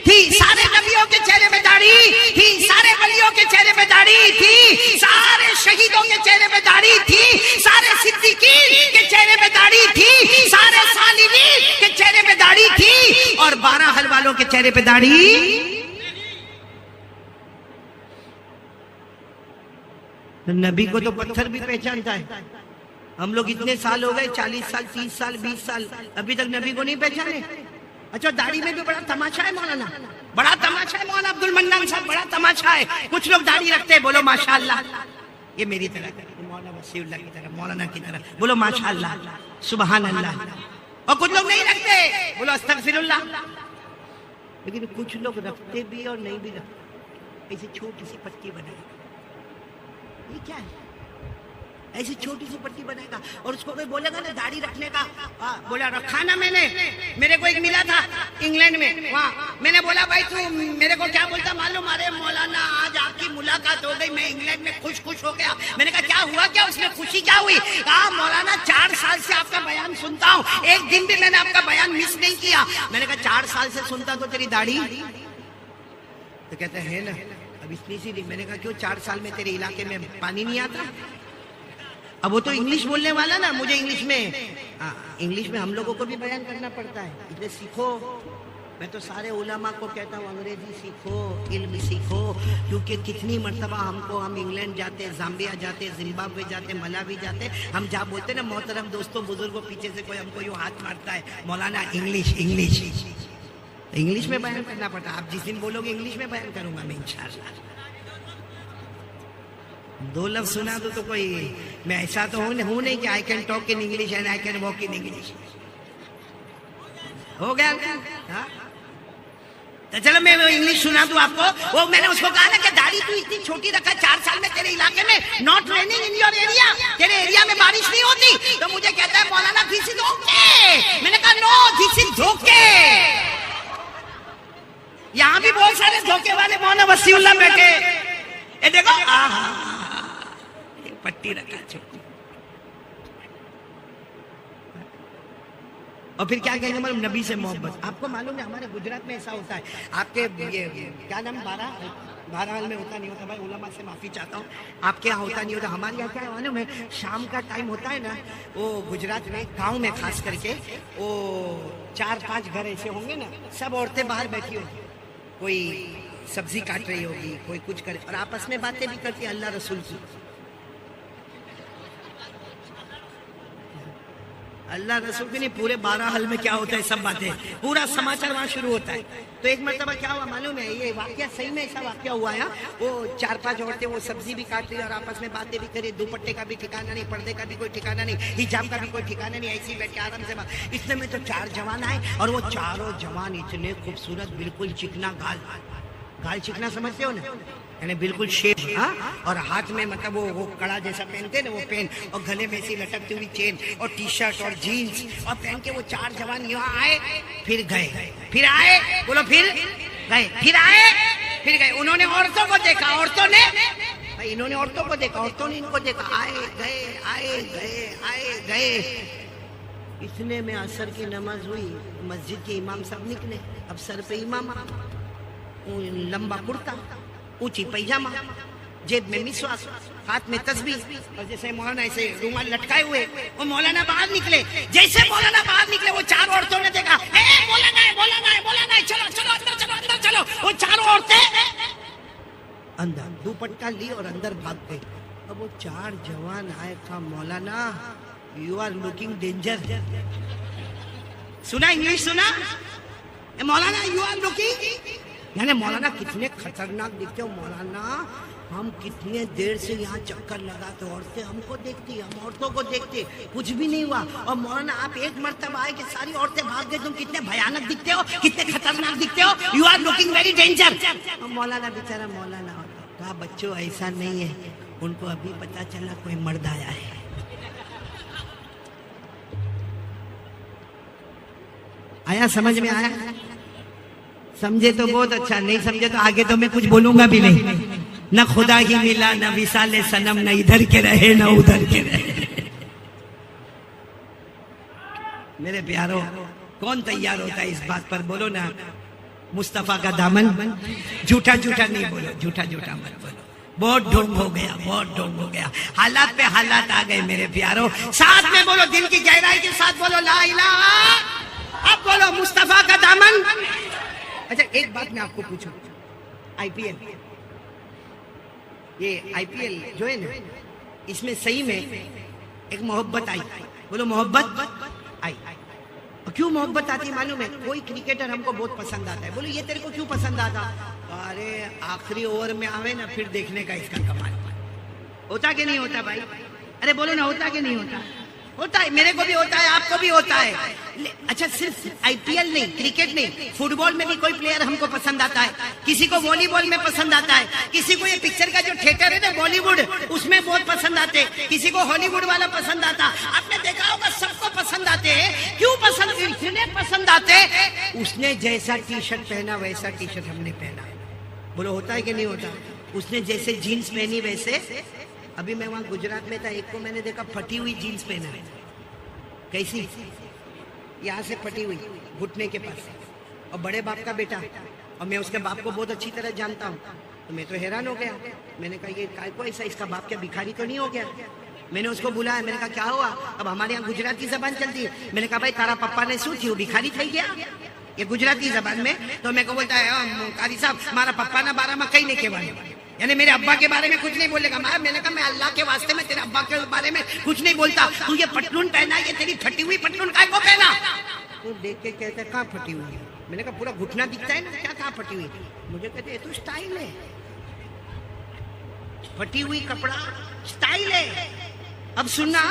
تھی. سارے نبیوں کے چہرے پہ داڑھی تھی، سارے ولیوں کے چہرے پہ داڑھی تھی، سارے شہیدوں کے چہرے پہ داڑھی تھی، سارے صدیقین کے چہرے پہ داڑھی تھی، سارے صالحین کے چہرے پہ داڑھی تھی، اور 12 حل والوں کے چہرے پہ داڑھی. نبی کو تو پتھر بھی پہچانتا ہے. ہم لوگ اتنے سال ہو گئے 40 سال 30 سال 20 سال ابھی تک نبی کو نہیں پہچانے. اچھا داڑھی میں بھی بڑا تماشا ہے مولانا, بڑا تماشا ہے مولانا عبد المنان صاحب, بڑا تماشا ہے. کچھ لوگ داڑھی رکھتے ہیں, بولو ماشاءاللہ. یہ میری طرح مولانا وسیع اللہ کی طرح, مولانا کی طرح بولو ماشاءاللہ سبحان اللہ. اور کچھ لوگ نہیں رکھتے, بولو استغفر اللہ. لیکن کچھ لوگ رکھتے بھی اور نہیں بھی رکھتے. ایسی چھوٹی سی پٹی بنائے گا, یہ کیا ہے, ایسی چھوٹی سی پٹی بنائے گا. اور اس کو کوئی بولے گا نا داڑھی رکھنے کا, بولا رکھا نا میں نے, میرے کو ایک ملا تھا انگلینڈ میں, وہاں میں نے بولا بھائی تو میرے کو کیا بولتا معلوم, ارے مولانا آج آپ کی ملاقات ہو گئی, میں انگلینڈ میں خوش ہو گیا. میں نے کہا کیا ہوا, کیا اس میں خوشی کیا ہوئی؟ کہا مولانا 4 سال سے آپ کا بیان سنتا ہوں, ایک دن بھی میں نے آپ کا بیان مس نہیں کیا. میں نے کہا 4 سال سے سنتا تو تیری داڑھی, تو کہتے ہیں نا اب اتنی سی. میں نے کہا کیوں 4 سال میں تیرے علاقے میں پانی نہیں آتا؟ اب وہ تو انگلش بولنے والا نا, مجھے انگلش میں, انگلش میں ہم لوگوں کو بھی بیان کرنا پڑتا ہے, اس لیے سیکھو. میں تو سارے علماء کو کہتا ہوں انگریزی سیکھو, علم سیکھو, کیونکہ کتنی مرتبہ ہم انگلینڈ جاتے, زامبیا جاتے, زمبابوے جاتے, ملاوی جاتے, ہم جہاں بولتے نا محترم دوستوں بزرگوں, پیچھے سے کوئی ہم کو یوں ہاتھ مارتا ہے, مولانا انگلش انگلش. انگلش میں بیان کرنا پڑتا. آپ جس دن بولو گے انگلش میں بیان کروں گا میں انشاءاللہ. 2 لفظ سنا تو کوئی, میں ایسا تو ہوں نہیں کہ I can talk in English and I can walk in English. ہو گیا تو چلو میں انگلش سنا دوں آپ کو. وہ میں نے اس کو کہا نا کہ داڑھی تو اتنی چھوٹی رکھا 4 سال میں تیرے علاقے میں, not raining in your area, تیرے ایریا میں بارش نہیں ہوتی. تو مجھے کہتا ہے مولانا دس از اوکے. میں نے کہا نو دس از دھوکے. یہاں بھی بہت سارے دھوکے والے مولانا وسیع اللہ بیٹھے. یہ دیکھو پٹی رکھا چھوٹی. اور پھر کیا کہیں گے مطلب نبی سے محبت. آپ کو معلوم ہے ہمارے گجرات میں ایسا ہوتا ہے, آپ کے یہ کیا نام بہرحال میں ہوتا نہیں ہوتا, بھائی علماء سے معافی چاہتا ہوں, آپ کے یہاں ہوتا نہیں ہوتا, ہمارے یہاں کیا ہے معلوم ہے, شام کا ٹائم ہوتا ہے نا, وہ گجرات میں گاؤں میں خاص کر کے وہ 4-5 گھر ایسے ہوں گے نا, سب عورتیں باہر بیٹھی ہوگی, کوئی سبزی کاٹ رہی ہوگی, کوئی کچھ کرے, اور آپس میں باتیں بھی کرتی اللہ رسول کی. اللہ رسول کی نہیں, پورے 12 حل میں کیا ہوتا ہے سب باتیں, پورا سماچار وہاں شروع ہوتا ہے. تو ایک مرتبہ کیا ہوا معلوم ہے, یہ واقعہ صحیح میں ایسا واقعہ ہوا ہے. وہ 4-5 عورتیں وہ سبزی بھی کاٹ رہی اور آپس میں باتیں بھی کری, دوپٹے کا بھی ٹھکانا نہیں, پردے کا بھی کوئی ٹھکانا نہیں, حجاب کا بھی کوئی ٹھکانا نہیں, ایسی بیٹھ کے آرام سے بات. اتنے میں تو 4 جوان آئے, اور وہ چاروں جوان اتنے خوبصورت, بالکل چکنا گال چکنا سمجھتے ہو نا, یعنی بالکل شیپ, اور ہاتھ میں مطلب وہ کڑا جیسا پہنتے نا وہ پین, اور گلے میں ایسی لٹکتی ہوئی چین, اور ٹی شرٹ اور جینس, اور پہن کے وہ 4 جوان یہاں آئے, پھر گئے, پھر آئے, بولو پھر گئے, پھر آئے, پھر گئے. انہوں نے عورتوں کو دیکھا, عورتوں نے بھائی انہوں نے عورتوں کو دیکھا, عورتوں نے ان کو دیکھا, آئے گئے آئے گئے آئے گئے. اتنے میں عصر کی نماز ہوئی, مسجد کے امام صاحب نکلے. اب سر پہ امامہ, لمبا کرتا, اونچی پیجامہ, جیب میں مسواک, ہاتھ میں تسبیح, اور جیسے مولانا ایسے رومال لٹکائے ہوئے. وہ مولانا باہر نکلے, جیسے مولانا باہر نکلے وہ 4 عورتوں نے دیکھا, مولانا ہے مولانا ہے مولانا ہے, چلو چلو اندر چلو اندر چلو. وہ 4 عورتیں اندر دوپٹہ لی اور اندر بھاگ گئی. اب وہ 4 جوان آئے, کہا مولانا یو آر لوکنگ ڈینجر. سنا انگلش سنا, مولانا یو آر لوکنگ, یعنی مولانا کتنے خطرناک دکھتے ہو مولانا, ہم کتنے دیر سے یہاں چکر لگاتے, عورتیں ہم کو دیکھتی, ہم عورتوں کو دیکھتے, کچھ بھی نہیں ہوا. اور مولانا آپ ایک مرتبہ آئے کہ ساری عورتیں بھاگ گئے, تم کتنے بھیانک دکھتے ہو, کتنے خطرناک دکھتے ہو, you are looking very danger. اور مولانا بیچارہ مولانا کہا بچوں ایسا نہیں ہے, ان کو ابھی پتا چلا کوئی مرد آیا ہے. آیا سمجھ میں آیا؟ سمجھے تو بہت اچھا, نہیں سمجھے تو آگے تو میں کچھ بولوں گا بھی نہیں. نہ خدا ہی ملا, نہ وصال صنم, نہ ادھر کے رہے نہ ادھر کے رہے. میرے پیارو, کون تیار ہوتا ہے اس بات پر, بولو نا مصطفیٰ کا دامن. جھوٹا جھوٹا نہیں بولو, جھوٹا جھوٹا مت بولو. بہت ڈھونگ ہو گیا, بہت ڈھونگ ہو گیا, حالات پہ حالات آ گئے میرے پیارو. ساتھ میں بولو, دل کی گہرائی کے ساتھ بولو لا الہ. اب بولو مصطفیٰ کا دامن. اچھا ایک بات میں آپ کو پوچھوں, آئی پی ایل, یہ آئی پی ایل جو ہے نا, اس میں صحیح میں ایک محبت آئی. بولو محبت آئی. کیوں محبت آتی معلوم ہے؟ کوئی کرکٹر ہم کو بہت پسند آتا ہے. بولو یہ تیرے کو کیوں پسند آتا؟ ارے آخری اوور میں آوے نا پھر دیکھنے کا اس کا کمال ہوتا کہ نہیں ہوتا بھائی؟ ارے بولو نا ہوتا کہ نہیں ہوتا؟ ہوتا ہے. میرے کو بھی ہوتا ہے, آپ کو بھی ہوتا ہے. اچھا صرف آئی پی ایل نہیں, کرکٹ نہیں, فٹ بال میں بھی کوئی پلیئر ہم کو پسند آتا ہے. کسی کو والی بال میں پسند آتا ہے, کسی کو یہ پکچر کا جو تھیٹر ہے نا بالی ووڈ اس میں بہت پسند آتے, کسی کو ہالی ووڈ والا پسند آتا. آپ نے دیکھا ہوگا سب کو پسند آتے ہیں. کیوں پسند؟ اس نے پسند آتے, اس نے جیسا ٹی شرٹ پہنا ویسا ٹی شرٹ ہم نے پہنا. بولو ہوتا ہے کہ نہیں ہوتا؟ اس نے جیسے جینس پہنی ویسے. ابھی میں وہاں گجرات میں تھا, ایک کو میں نے دیکھا پھٹی ہوئی جینس پہنا ہے. کیسی؟ یہاں سے پھٹی ہوئی گھٹنے کے پاس, اور بڑے باپ کا بیٹا, اور میں اس کے باپ کو بہت اچھی طرح جانتا ہوں. تو میں تو حیران ہو گیا. میں نے کہا یہ کائے کو ایسا, اس کا باپ کیا بھکاری تو نہیں ہو گیا؟ میں نے اس کو بلایا, میں نے کہا کیا ہوا؟ اب ہمارے یہاں گجراتی زبان چلتی ہے. میں نے کہا بھائی تارا پپا نے سو تھی وہ بھکاری تھئی گیا یہ گجراتی زبان میں. تو میں کو بولتا ہے قاری صاحب ہمارا پپا نا 12 مکئی نہیں کہوانے, یعنی میرے ابا کے بارے میں کچھ نہیں بولے گا. میں نے کہا میں اللہ کے واسطے میں تیرے ابا کے بارے میں کچھ نہیں بولتا. تو یہ پٹلون پہنا, یہ تیری پھٹی ہوئی پٹلون کائے کو پہنا؟ تو دیکھ کے کہتا ہے کہاں پھٹی ہوئی ہے؟ میں نے کہا پورا گھٹنا دکھتا ہے نا, کیا کہاں پھٹی ہوئی؟ مجھے کہتے یہ تو سٹائل ہے, پھٹی ہوئی کپڑا سٹائل ہے. اب سننا,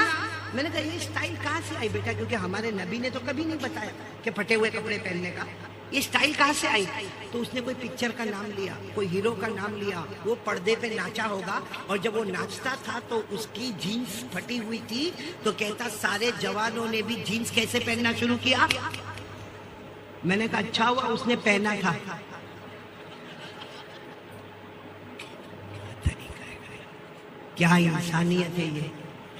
میں نے کہا یہ سٹائل کہاں سے آئی بیٹا؟ کیونکہ ہمارے نبی نے تو کبھی نہیں بتایا کہ پھٹے ہوئے کپڑے پہننے کا. یہ سٹائل کہاں سے آئی؟ تو اس نے کوئی پکچر کا نام لیا, کوئی ہیرو کا نام لیا, وہ پردے پہ ناچا ہوگا, اور جب وہ ناچتا تھا تو اس کی جینس پھٹی ہوئی تھی. تو کہتا سارے جوانوں نے بھی جینس کیسے پہننا شروع کیا. میں نے کہا اچھا ہوا اس نے پہنا تھا. کیا انسانیت ہے یہ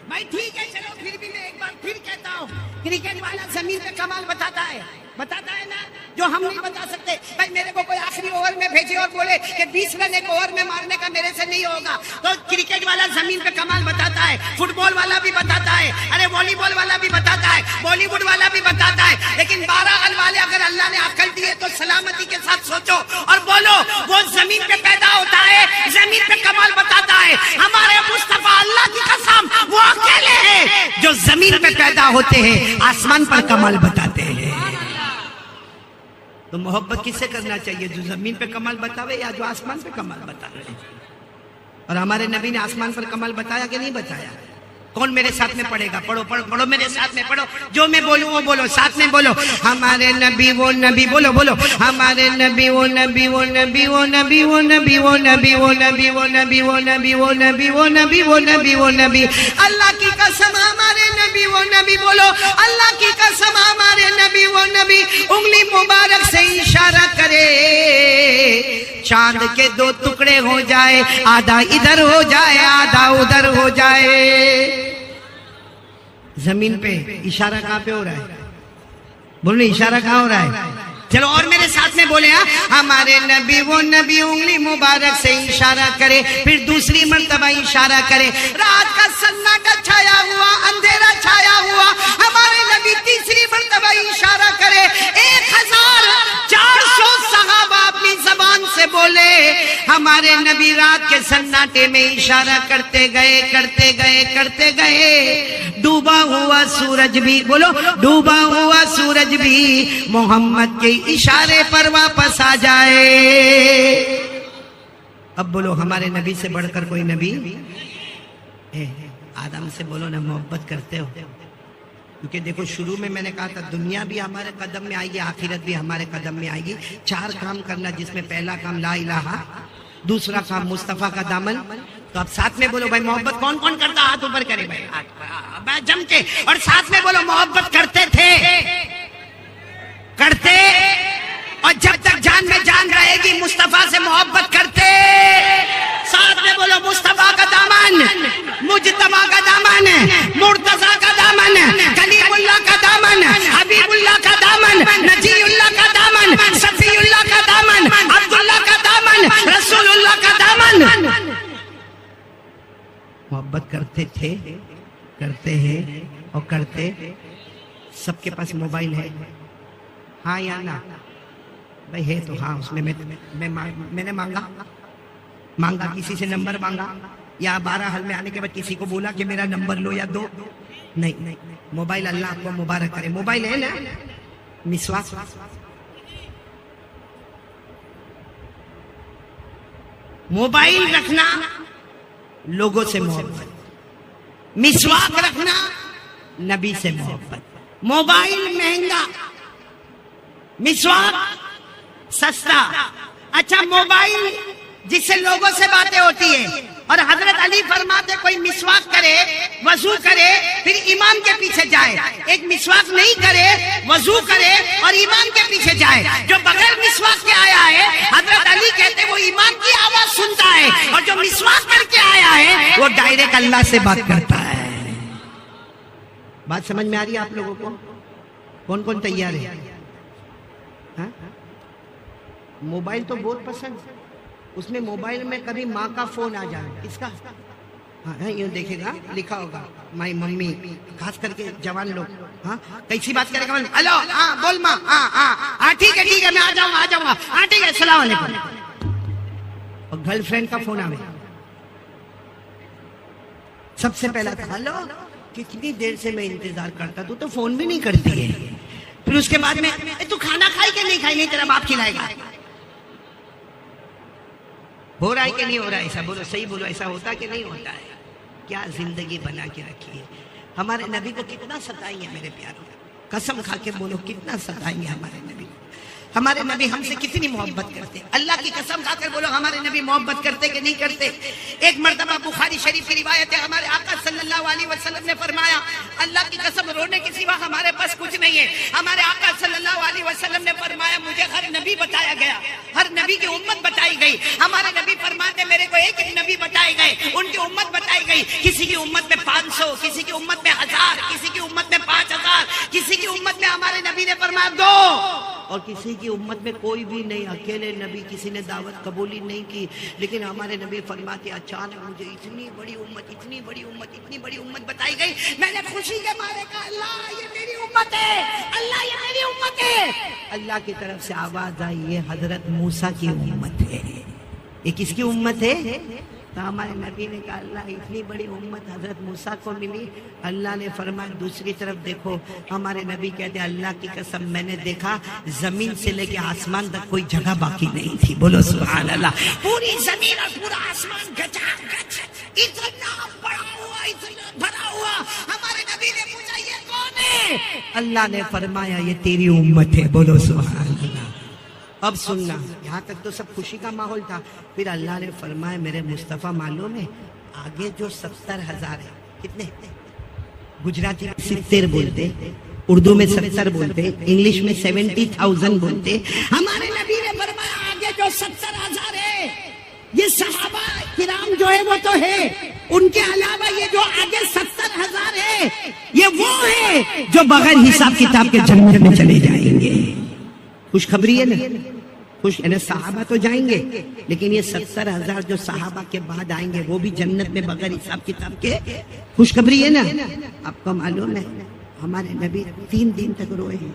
بھائی. ٹھیک ہے چلو, پھر بھی میں ایک بار پھر کہتا ہوں, کرکٹ والا زمین پہ کمال بتاتا ہے نا, جو ہم نہیں بتا سکتے. بھائی میرے کو کوئی آخری اوور میں بھیجے اور بولے کہ 20 رن ایک اوور میں مارنے کا میرے سے نہیں ہوگا, تو کرکٹ والا زمین پہ کمال بتاتا ہے, فٹ بال والا بھی بتاتا ہے, ارے والی بال والا بھی بتاتا ہے, بالی ووڈ والا بھی بتاتا ہے. لیکن 12 حل والے اگر اللہ نے عقل دی ہے تو سلامتی کے ساتھ سوچو اور بولو, وہ زمین پہ پیدا ہوتا ہے, زمین پہ کمال بتاتا ہے. ہمارے مصطفیٰ اللہ کی قسم وہ اکیلے ہیں جو زمین پہ پیدا ہوتے ہیں, آسمان پر کمال بتاتے ہیں. تو محبت کس سے کرنا چاہیے؟ جو زمین پہ کمال بتاوے یا جو آسمان پہ کمال بتاوے. اور ہمارے نبی نے آسمان پر کمال بتایا کہ نہیں بتایا؟ کون میرے ساتھ میں پڑھے گا؟ پڑھو پڑھو پڑھو میرے ساتھ میں پڑھو, جو میں بولوں وہ بولو, ساتھ میں بولو. ہمارے نبی وہ نبی, بولو بولو, ہمارے نبی وہ نبی وہ نبی وہ نبی وہ نبی وہ نبی وہ نبی وہ نبی وہ نبی وہ نبی وہ نبی وہ نبی وہ نبی. اللہ کی قسم ہمارے نبی وہ نبی, بولو اللہ کی قسم ہمارے نبی وہ نبی. انگلی مبارک سے اشارہ کرے, چاند کے 2 ٹکڑے ہو جائے, آدھا ادھر ہو جائے آدھا ادھر ہو جائے. زمین پہ اشارہ کہاں پہ ہو رہا ہے؟ بولنے اشارہ کہاں ہو رہا ہے؟ چلو اور میرے ساتھ میں بولے, ہمارے نبی وہ نبی انگلی مبارک سے اشارہ کرے, پھر دوسری مرتبہ اشارہ کرے. رات کا سناٹا چھایا ہوا, اندھیرا چھایا ہوا, ہمارے نبی تیسری مرتبہ اشارہ کرے. 1400 صحابہ اپنی زبان سے بولے, ہمارے نبی رات کے سناٹے میں اشارہ کرتے گئے کرتے گئے کرتے گئے. ڈوبا ہوا سورج بھی, بولو ڈوبا ہوا سورج بھی محمد کے اشارے پر واپس آ جائے. اب بولو ہمارے نبی سے بڑھ کر کوئی نبی؟ آدم سے بولو نا محبت کرتے ہو, کیونکہ دیکھو شروع میں نے کہا تھا دنیا بھی ہمارے قدم میں آئے گی, آخرت بھی ہمارے قدم میں آئے گی. 4 کام کرنا, جس میں پہلا کام لا الہ, دوسرا کام مصطفیٰ کا دامن. تو اب ساتھ میں بولو بھائی محبت کون کون کرتا, ہاتھ اوپر کرے بھائی جم کے, اور ساتھ میں بولو محبت کرتے تھے, کرتے, اور جب تک جان میں جان رہے گی مصطفیٰ سے محبت کرتے. ساتھ میں بولو مصطفیٰ کا دامن, مجتبیٰ کا دامن, مرتضیٰ کا دامن, کلیم اللہ کا دامن, حبیب اللہ کا دامن, نجی اللہ کا دامن, صفی اللہ کا دامن, عبداللہ کا دامن, رسول اللہ کا دامن. محبت کرتے تھے, کرتے ہیں اور کرتے. سب کے پاس موبائل ہے, ہاں یا نا؟ بھائی ہے تو ہاں. اس میں میں نے مانگا کسی سے نمبر مانگا, یا 12 حل میں آنے کے بعد کسی کو بولا کہ میرا نمبر لو یا دو, نہیں موبائل اللہ آپ کو مبارک کرے. موبائل ہے نا, مسواک موبائل رکھنا لوگوں سے محبت, مسواک رکھنا نبی سے محبت. موبائل مہنگا, مسواک سستا. اچھا موبائل جس سے لوگوں سے باتیں ہوتی ہیں, اور حضرت علی فرماتے کوئی مسواک کرے, وضو کرے, پھر امام کے پیچھے جائے. ایک مسواک نہیں کرے, وضو کرے اور امام کے پیچھے جائے. جو بغیر مسواک کے آیا ہے, حضرت علی کہتے وہ امام کی آواز سنتا ہے, اور جو مسواک کر کے آیا ہے وہ ڈائریکٹ اللہ سے بات کرتا ہے. بات سمجھ میں آ رہی ہے آپ لوگوں کو؟ کون کون تیار ہے؟ ہاں؟ موبائل تو بہت پسند, اس میں موبائل میں کبھی ماں کا فون آ جائے, کس کا؟ ہاں یوں دیکھے گا لکھا ہوگا مائی ممی, خاص کر کے جوان لوگ. ہاں کیسی بات کرے گا, ہلو ہاں بول ماں, ہاں ٹھیک ہے میں آ جاؤں گا, ہاں ٹھیک ہے السلام علیکم. اور گرل فرینڈ کا فون آئے, سب سے پہلا تھا ہلو, کتنی دیر سے میں انتظار کرتا, تو فون بھی نہیں کرتی ہے. پھر اس کے بعد میں تو کھانا کھائی کہ نہیں کھائی, نہیں تیرا باپ کھلائے گا. ہو رہا ہے کہ نہیں ہو رہا ہے ایسا؟ بولو صحیح بولو, ایسا ہوتا کہ نہیں ہوتا ہے؟ کیا زندگی بنا کے رکھی ہے. ہمارے نبی کو کتنا ستائیں گے میرے پیاروں, قسم کھا کے بولو کتنا ستائیں گے ہمارے نبی کو. ہمارے نبی ہم سے کتنی محبت کرتے, اللہ کی قسم کھا کر بولو ہمارے نبی محبت کرتے کہ نہیں کرتے. ایک مرتبہ بخاری شریف کی روایت ہے, ہمارے آقا صلی اللہ علیہ وسلم نے فرمایا اللہ کی قسم رونے کے سوا ہمارے پاس کچھ نہیں ہے. ہمارے آقا صلی اللہ علیہ وسلم نے فرمایا مجھے ہر نبی بتایا گیا, ہر نبی کی امت بتائی گئی. ہمارے نبی فرماتے میرے کو ایک ایک نبی بتائے گئے, ان کی امت بتائی گئی. کسی کی امت میں 500, کسی کی امت میں 1000, کسی کی امت میں 5000, کسی کی امت میں ہمارے نبی نے فرمایا 2, اور کسی کی امت میں کوئی بھی نہیں, اکیلے نبی, کسی نے دعوت قبول ہی نہیں کی. لیکن ہمارے نبی فرماتے اچانک مجھے اتنی بڑی امت بتائی گئی, میں نے خوشی کے مارے کہا اللہ یہ میری امت ہے, اللہ یہ میری امت ہے. اللہ کی طرف سے آواز آئی یہ حضرت موسیٰ کی امت ہے. یہ کس کی امت ہے؟ تو ہمارے نبی نے کہا اللہ اتنی بڑی امت حضرت موسیٰ کو ملی. اللہ نے فرمایا دوسری طرف دیکھو. ہمارے نبی کہتے اللہ کی قسم میں نے دیکھا زمین سے لے کے آسمان تک کوئی جگہ باقی نہیں تھی. بولو سبحان اللہ. پوری زمین اور پورا آسمان گچا گچ اتنا بڑا ہوا, اتنا بھرا ہوا. ہمارے نبی نے پوچھا یہ کون ہے؟ اللہ نے فرمایا یہ تیری امت ہے. بولو سبحان اللہ. اب سننا, یہاں تک تو سب خوشی کا ماحول تھا. پھر اللہ نے فرمایا میرے مصطفیٰ معلوم ہے آگے جو 70,000 ہے, کتنے گجراتی میں 70 بولتے, اردو میں 70 بولتے, انگلش میں 70,000 بولتے. ہمارے نبی نے فرمایا آگے جو 70,000 ہے یہ صحابہ کرام جو ہے وہ تو ہے, ان کے علاوہ یہ جو آگے 70,000 ہے یہ وہ ہے جو بغیر حساب کتاب کے جنت میں چلے جائیں گے. خوشخبری ہے نا, خوش یعنی صحابہ تو جائیں گے, لیکن یہ 70,000 جو صحابہ کے بعد آئیں گے وہ بھی جنت میں بغیر حساب کتاب کے. خوشخبری ہے نا. آپ کو معلوم ہے ہمارے نبی 3 دن تک روئے ہیں,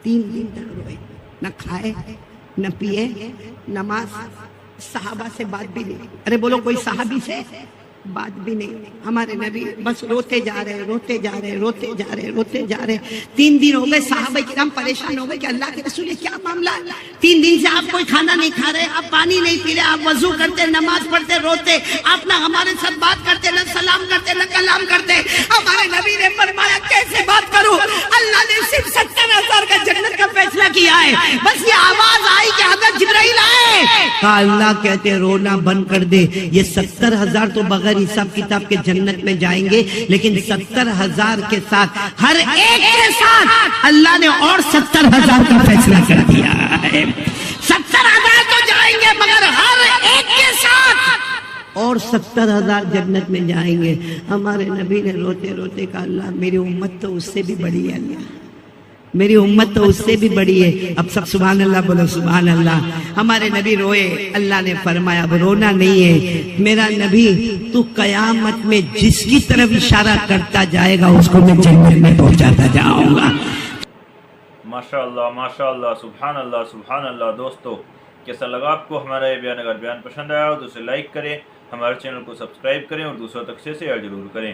3 دن تک روئے, نہ کھائے نہ پیے, نماز, صحابہ سے بات بھی نہیں. ارے بولو کوئی صحابی سے بات بھی نہیں. ہمارے نبی بس روتے جا رہے, روتے جا رہے, روتے جا رہے, روتے جا رہے. 3 دن ہو گئے, صحابہ کرام پریشان ہو گئے کہ اللہ کے رسول یہ کیا معاملہ ہے. 3 دن سے آپ کوئی کھانا نہیں کھا رہے, آپ پانی نہیں پی رہے, آپ وضو کرتے, نماز پڑھتے, روتے, آپ نہ ہمارے ساتھ بات کرتے, نہ سلام کرتے, نہ کلام کرتے. ہمارے نبی نے فرمایا کیسے بات کروں, اللہ نے صرف 70,000 کا جنت کا فیصلہ کیا ہے. بس یہ آواز آئی کہ حضرت جبرائیل آئے. کہا اللہ کہتے رونا بند کر دے, یہ 70,000 تو بغیر حساب کتاب کے جنت میں جائیں گے, لیکن 70,000 کے ساتھ ہر ایک کے ساتھ اللہ نے اور 70,000 کا فیصلہ کر دیا ہے. 70,000 تو جائیں گے مگر ہر ایک کے ساتھ اور 70,000 جنت میں جائیں گے. ہمارے نبی نے روتے روتے کہا اللہ میری امت تو اس سے بھی بڑی ہے, اللہ میری امت تو اس سے بھی بڑی ہے. اب سب سبحان اللہ بولو سبحان اللہ. ہمارے نبی روئے, اللہ نے فرمایا اب رونا نہیں ہے میرا نبی, تو قیامت میں جس کی طرف اشارہ کرتا جائے گا اس کو میں جنت میں پہنچاتا جاؤں گا. ماشاءاللہ سبحان اللہ. دوستو کیسا لگا آپ کو ہمارا یہ بیان؟ اگر بیان پسند آیا ہو تو اسے لائک کریں, ہمارے چینل کو سبسکرائب کریں اور دوسروں تک سے شیئر ضرور کریں.